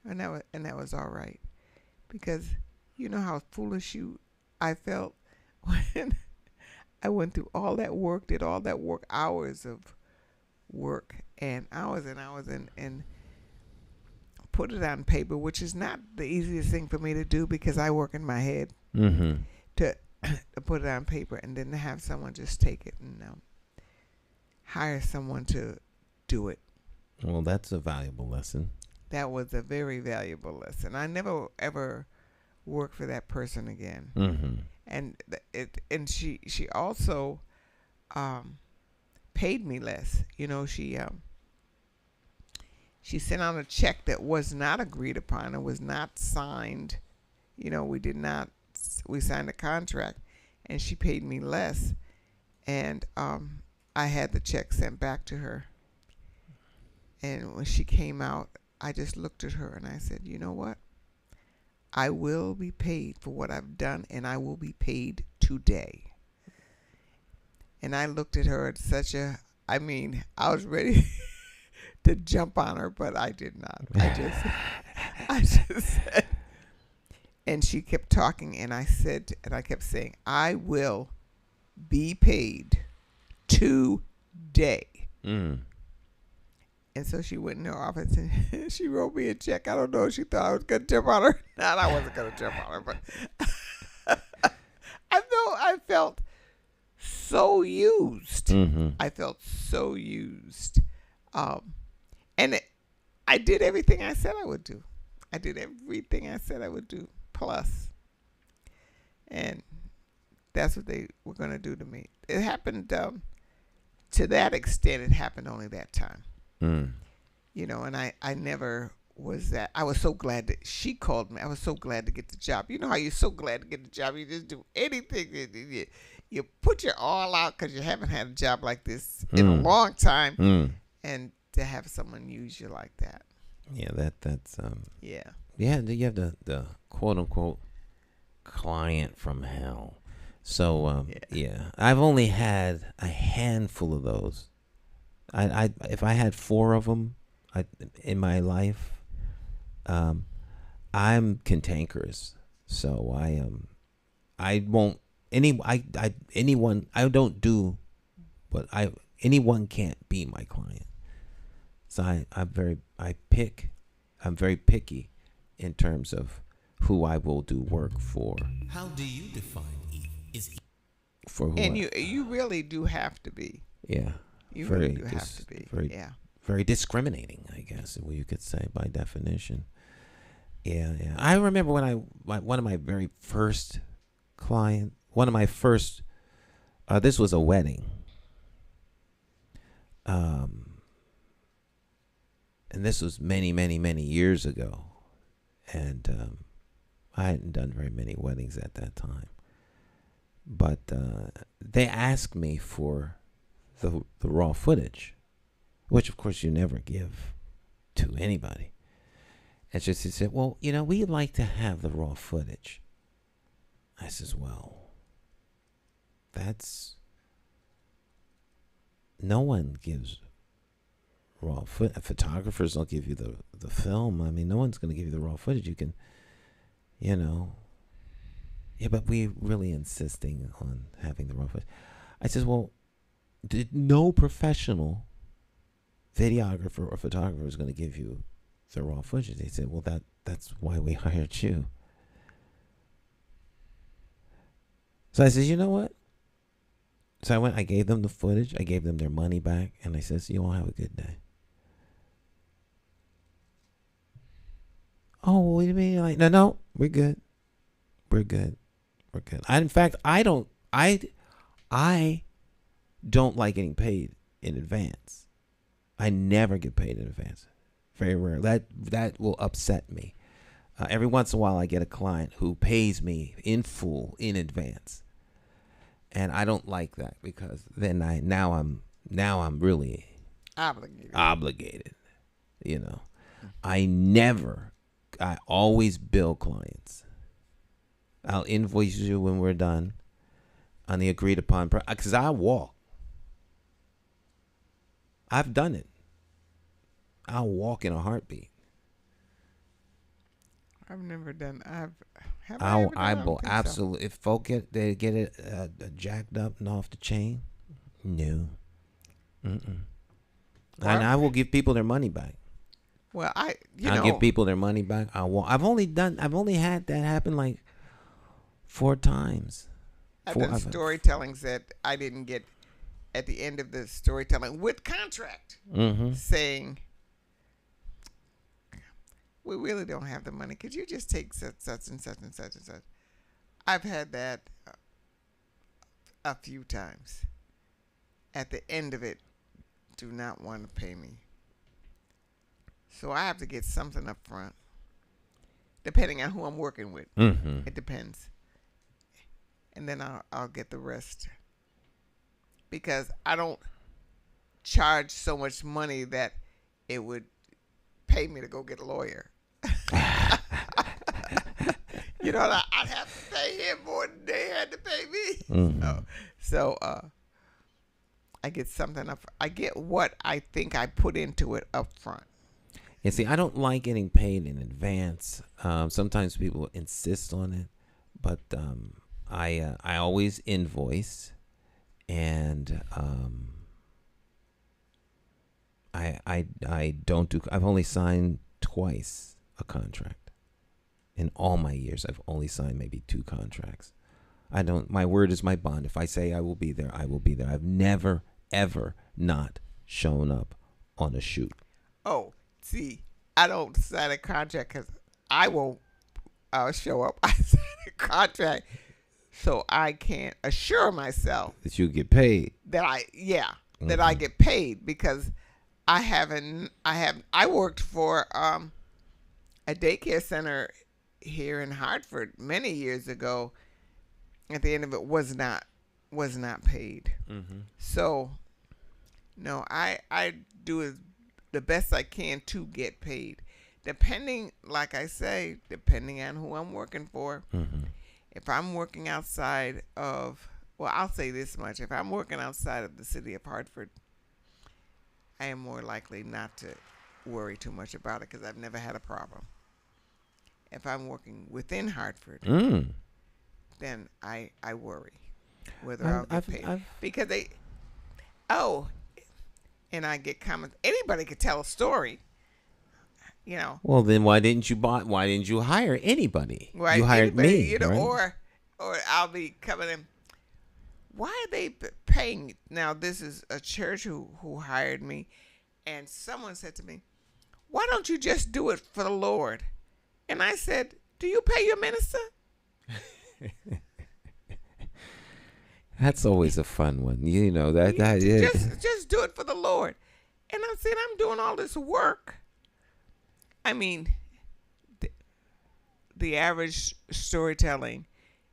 and that was all right, because you know how foolish I felt when I went through all that work, did all that work, hours of work and hours and put it on paper, which is not the easiest thing for me to do because I work in my head. Mm-hmm. To put it on paper and then to have someone just take it and hire someone to do it. Well, that's a valuable lesson. That was a very valuable lesson. I never ever worked for that person again. Mm-hmm. And she also paid me less. She sent out a check that was not agreed upon. It was not signed. We signed a contract, and she paid me less. And I had the check sent back to her. And when she came out, I just looked at her and I said, "You know what? I will be paid for what I've done, and I will be paid today." And I looked at her at I was ready to jump on her, but I did not. I just said, and she kept talking, and I kept saying, "I will be paid today." day. Mm. And so she went in her office and she wrote me a check. I don't know if she thought I was going to jump on her. Not I wasn't going to jump on her, but I felt so used. Mm-hmm. I felt so used. I did everything I said I would do. I did everything I said I would do, plus. And that's what they were going to do to me. It happened, to that extent, it happened only that time. Mm. You know, and I never was that. I was so glad that she called me. I was so glad to get the job. You know how you're so glad to get the job. You just do anything. You put your all out because you haven't had a job like this in a long time. Mm. And to have someone use you like that. Yeah, that's Yeah. Yeah, you have the quote unquote client from hell. So yeah, I've only had a handful of those. I if I had 4 of them in my life, I'm cantankerous. So I won't anyone I don't do, but anyone can't be my client. So I'm very picky in terms of who I will do work for. How do you define evil? For who? And you really do have to be. Yeah. You really do have to be. Very discriminating, I guess, you could say by definition. Yeah. I remember when one of my very first client, this was a wedding. And this was many, many, many years ago. And I hadn't done very many weddings at that time. But they asked me for the raw footage, which, of course, you never give to anybody. And she said, well, we'd like to have the raw footage. I says, well, no one gives raw footage. Photographers don't give you the film. I mean, no one's going to give you the raw footage. You can, Yeah, but we're really insisting on having the raw footage. I says, well, no professional videographer or photographer is going to give you the raw footage. They said, well, that's why we hired you. So I says, you know what? So I gave them the footage. I gave them their money back. And I says, you all have a good day. Oh, what do you mean? Like, no, we're good. We're good. In fact, I don't like getting paid in advance. I never get paid in advance. Very rare. That will upset me. Every once in a while, I get a client who pays me in full in advance, and I don't like that because then now I'm really obligated. I always bill clients. I'll invoice you when we're done on the agreed upon price, because I walk. I've done it. I'll walk in a heartbeat. I've never done. I will absolutely. So. If folk get it jacked up and off the chain, no. And I will give people their money back. Well, I'll give people their money back. I've only had that happen like 4 times. I've done storytellings that I didn't get at the end of the storytelling with contract, saying, we really don't have the money. Could you just take such and such and such and such? I've had that a few times. At the end of it, do not want to pay me. So I have to get something up front, depending on who I'm working with. Mm-hmm. It depends. And then I'll get the rest. Because I don't charge so much money that it would pay me to go get a lawyer. I'd have to pay him more than they had to pay me. Mm-hmm. So I get something up. I get what I think I put into it up front. And see, I don't like getting paid in advance. Sometimes people insist on it, but I always invoice, and I don't do. I've only signed twice a contract. In all my years, I've only signed maybe 2 contracts. I don't. My word is my bond. If I say I will be there, I will be there. I've never ever not shown up on a shoot. Oh, see, I don't sign a contract because I won't show up. I sign a contract so I can't assure myself That you get paid. that I get paid, because I worked for a daycare center here in Hartford many years ago. At the end of it, was not paid. So no, I do the best I can to get paid, depending, like I say, depending on who I'm working for. If I'm working outside of, well, I'll say this much: if I'm working outside of the city of Hartford, I am more likely not to worry too much about it, because I've never had a problem. If I'm working within Hartford, then I worry whether I'll get paid. Because and I get comments. Anybody could tell a story, you know. Well, then why didn't you hire anybody? Right, you hired me, you know, right? or I'll be coming in. Why are they paying? Now, this is a church who hired me, and someone said to me, "Why don't you just do it for the Lord?" And I said, "Do you pay your minister?" That's always a fun one, you know. Just do it for the Lord. And I said, I'm doing all this work. I mean, the average storytelling,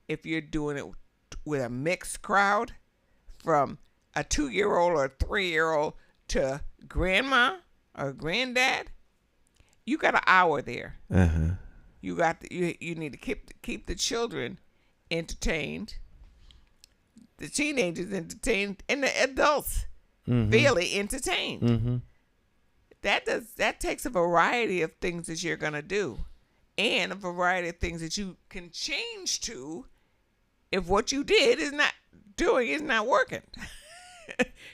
if you're doing it with a mixed crowd, from a 2-year-old or a 3-year-old to grandma or granddad, you got an hour there. You got you need to keep the children entertained, the teenagers entertained, and the adults fairly entertained. That takes a variety of things that you're gonna do, and a variety of things that you can change to if what you did is not working.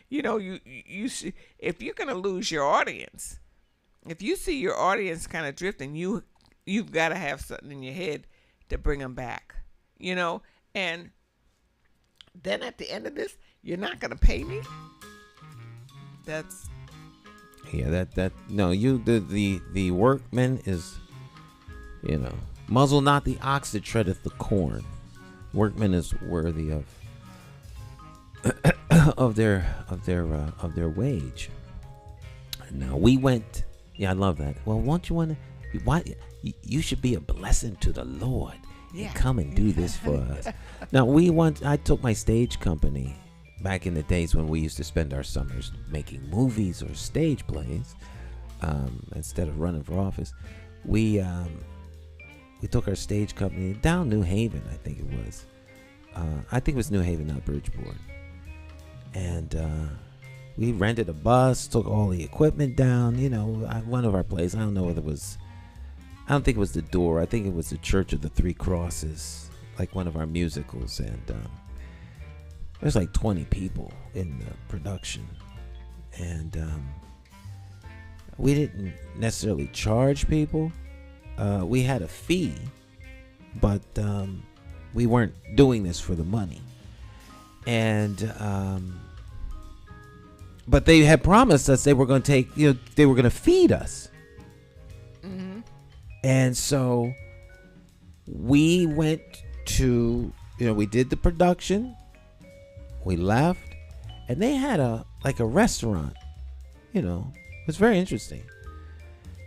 You know, you see, if you're gonna lose your audience, if you see your audience kind of drifting, you've got to have something in your head to bring them back, you know. And then at the end of this, you're not going to pay me. That's the workman is, you know, muzzle not the ox that treadeth the corn. Workman is worthy of their wage. Now we went. Yeah, I love that. Well, won't you want to? Why you should be a blessing to the Lord and come and do this for us. Now I took my stage company back in the days when we used to spend our summers making movies or stage plays, instead of running for office. We took our stage company down New Haven, I think it was. I think it was New Haven, not Bridgeport. And we rented a bus, took all the equipment down, you know, one of our plays. I don't know whether it was, I don't think it was The Door. I think it was the Church of the Three Crosses, like one of our musicals. And there's like 20 people in the production. And we didn't necessarily charge people. We had a fee, but we weren't doing this for the money. And but they had promised us they were going to they were going to feed us. And so we went to, we did the production, we left, and they had a restaurant, it was very interesting.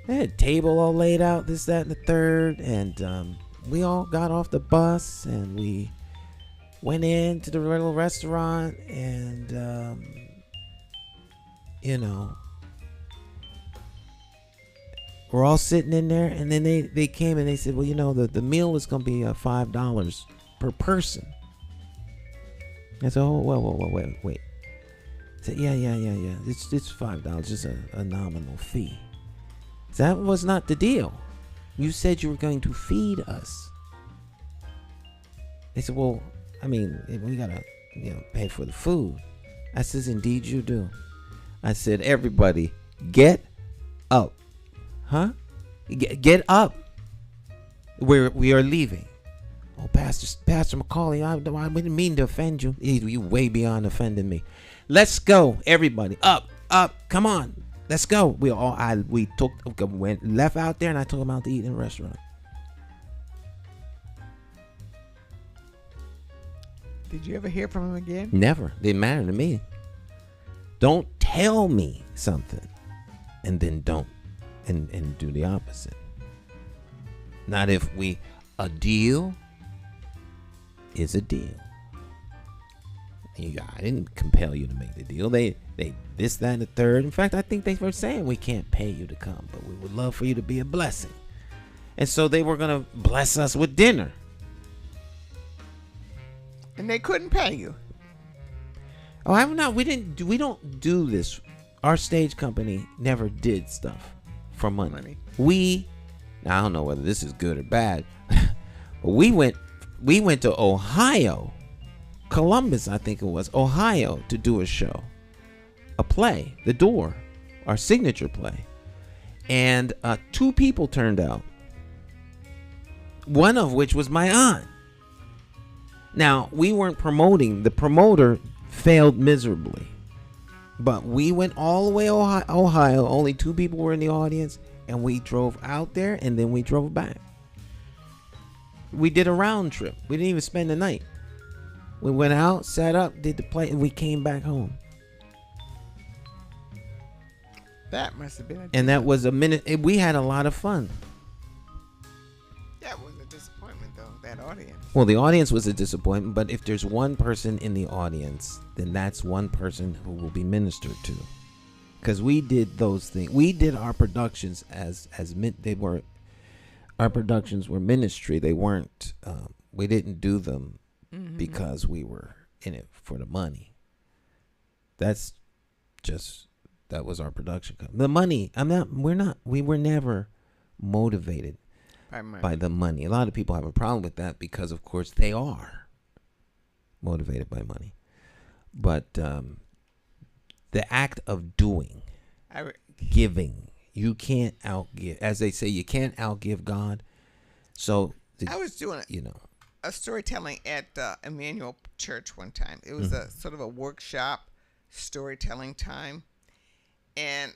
They had a table all laid out, this, that, and the third, and we all got off the bus and we went into the little restaurant, and we're all sitting in there, and then they came and they said, well, the meal was going to be $5 per person. I said, oh, wait. I said, yeah. It's $5, just a nominal fee. That was not the deal. You said you were going to feed us. They said, well, we got to, pay for the food. I says, indeed you do. I said, everybody Get up. Huh? Get up. We are leaving. Oh, Pastor McCauley, I didn't mean to offend you. You way beyond offending me. Let's go, everybody. Up. Come on. Let's go. We went left out there, and I took them out to eat in a restaurant. Did you ever hear from him again? Never. Didn't matter to me. Don't tell me something and then don't and do the opposite. Not if a deal is a deal. I didn't compel you to make the deal. They this, that, and the third. In fact, I think they were saying we can't pay you to come, but we would love for you to be a blessing. And so they were gonna bless us with dinner. And they couldn't pay you. Oh, I'm not. We don't do this. Our stage company never did stuff for money. I don't know whether this is good or bad, but we went to Ohio, Columbus, I think it was, Ohio, to do a show, a play, The Door, our signature play, and 2 people turned out. One of which was my aunt. Now, we weren't promoting. The promoter failed miserably. But we went all the way Ohio. Only 2 people were in the audience. And we drove out there, and then we drove back. We did a round trip. We didn't even spend the night. We went out, sat up, did the play, and we came back home. That must have been and that was a minute. We had a lot of fun. That was a disappointment, though, that audience. Well, the audience was a disappointment, but if there's one person in the audience, then that's one person who will be ministered to. Because we did those things. We did our productions our productions were ministry. They weren't, we didn't do them because we were in it for the money. That was our production company. The money, we were never motivated by the money. A lot of people have a problem with that because, of course, they are motivated by money. But the act of doing, giving, you can't outgive. As they say, you can't outgive God. So I was doing a storytelling at Emmanuel Church one time. It was a sort of a workshop storytelling time, and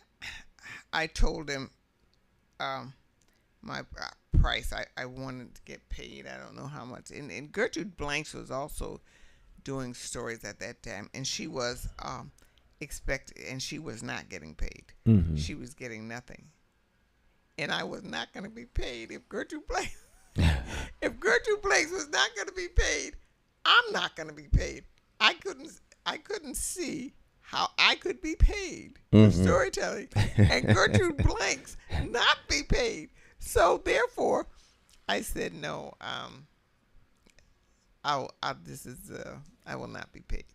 I told him my price. I wanted to get paid. I don't know how much. And Gertrude Blanks was also doing stories at that time, and she was and she was not getting paid. She was getting nothing, and I was not going to be paid if Gertrude Blanks was not going to be paid. I'm not going to be paid. I couldn't see how I could be paid for storytelling, and Gertrude Blanks not be paid. So therefore, I said no. I will not be paid.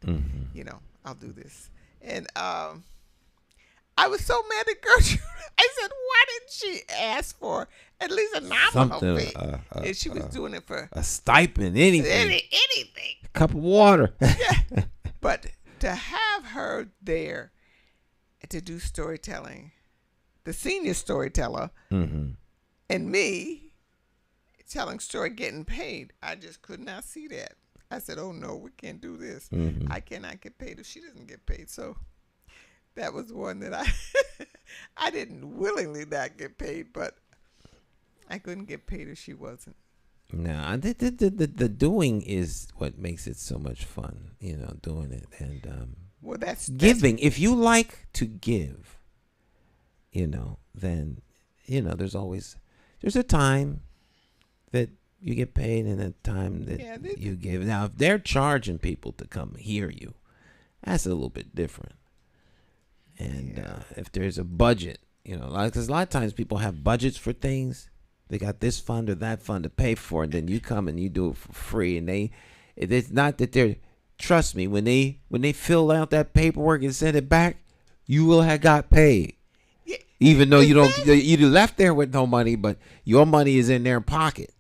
I'll do this. And I was so mad at Gertrude. I said, why didn't she ask for at least a nominal fee? And she was doing it for a stipend, anything. Anything. A cup of water. Yeah. But to have her there to do storytelling, the senior storyteller, and me telling story, getting paid, I just could not see that. I said, oh, no, we can't do this. I cannot get paid if she doesn't get paid. So that was one that I didn't willingly not get paid, but I couldn't get paid if she wasn't. No, the doing is what makes it so much fun, doing it. And well, that's giving. If you like to give, then, there's a time that you get paid and a time that you give. Now, if they're charging people to come hear you, that's a little bit different. And if there's a budget, because a lot of times people have budgets for things. They got this fund or that fund to pay for, and then you come and you do it for free. And it's not that they're, trust me, when they fill out that paperwork and send it back, you will have got paid. Yeah. Even though you left there with no money, but your money is in their pocket.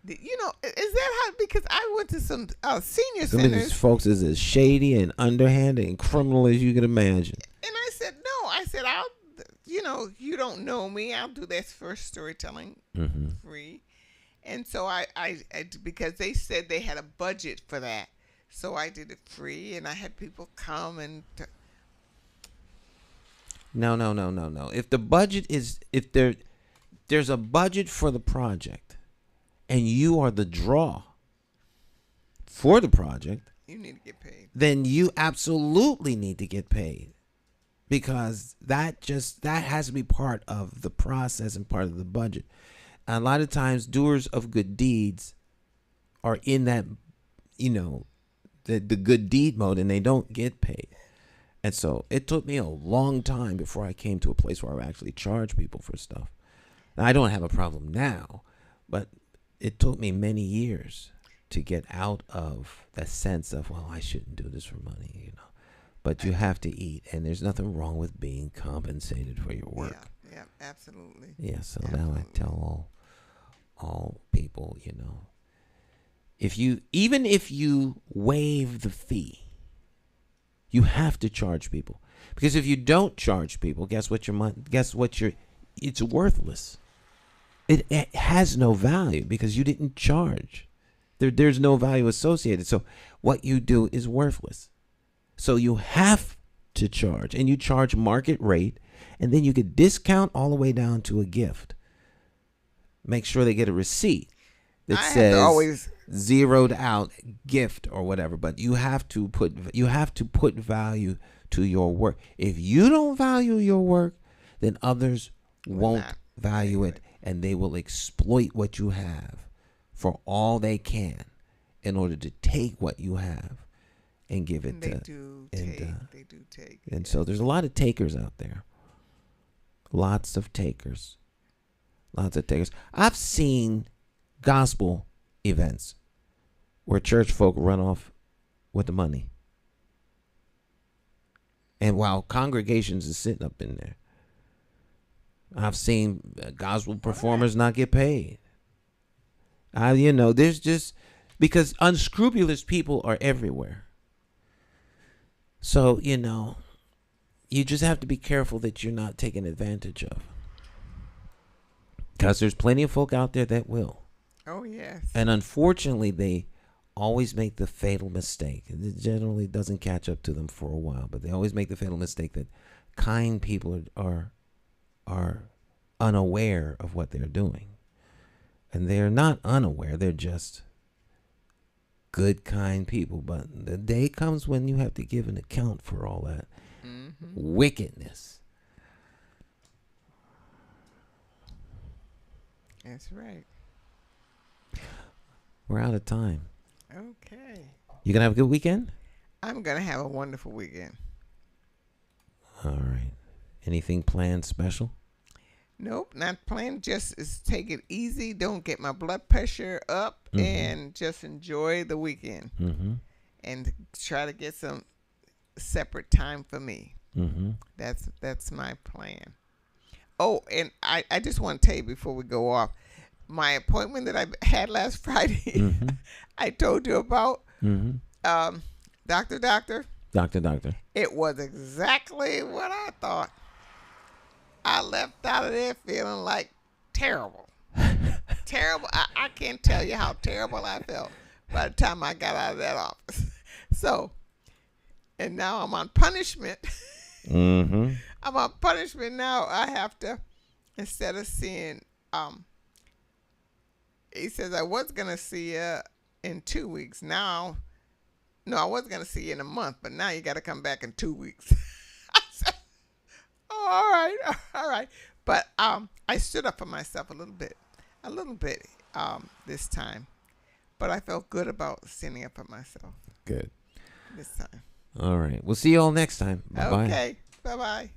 Is that how? Because I went to some senior Some centers. of these folks is as shady and underhanded and criminal as you can imagine. And I said, no. I said, you don't know me, I'll do this first storytelling free. And so I because they said they had a budget for that, so I did it free, and I had people come and. No. If the budget is, if there's a budget for the project, and you are the draw for the project, you need to get paid. Then you absolutely need to get paid, because that has to be part of the process and part of the budget. And a lot of times, doers of good deeds are in that, the good deed mode, and they don't get paid. And so it took me a long time before I came to a place where I would actually charge people for stuff. Now, I don't have a problem now, but it took me many years to get out of that sense of, well, I shouldn't do this for money, But you have to eat, and there's nothing wrong with being compensated for your work. Yeah, absolutely. Yeah, so absolutely. now I tell all people, even if you waive the fee, you have to charge people, because if you don't charge people, it's worthless. It has no value because you didn't charge. There's no value associated. So what you do is worthless. So you have to charge, and you charge market rate, and then you get discount all the way down to a gift. Make sure they get a receipt that says always zeroed out gift or whatever, but you have to put value to your work. If you don't value your work, then others won't value it, and they will exploit what you have for all they can in order to take what you have and give it They to. do take. And so there's a lot of takers out there. Lots of takers. I've seen gospel events where church folk run off with the money, and while congregations is sitting up in there, I've seen gospel performers not get paid. There's just, because unscrupulous people are everywhere. So, you just have to be careful that you're not taken advantage of, because there's plenty of folk out there that will. Oh, yes. And unfortunately, they always make the fatal mistake. It generally doesn't catch up to them for a while, but they always make the fatal mistake that kind people are unaware of what they're doing. And they're not unaware. They're just good, kind people. But the day comes when you have to give an account for all that wickedness. That's right. We're out of time. Okay. You going to have a good weekend? I'm going to have a wonderful weekend. All right. Anything planned special? Nope, not planned. Just take it easy. Don't get my blood pressure up, and just enjoy the weekend. And try to get some separate time for me. That's my plan. Oh, and I just want to tell you before we go off, my appointment that I had last Friday, I told you about, Doctor. It was exactly what I thought. I left out of there feeling like terrible. Terrible. I can't tell you how terrible I felt by the time I got out of that office. So, and now I'm on punishment. I'm on punishment now. I have to, instead of seeing, he says I was going to see you in 2 weeks. Now, no, I was going to see you in a month, but now you got to come back in 2 weeks. I said, oh, all right. But I stood up for myself a little bit this time. But I felt good about standing up for myself. Good. This time. All right. We'll see you all next time. Bye-bye. Okay. Bye-bye.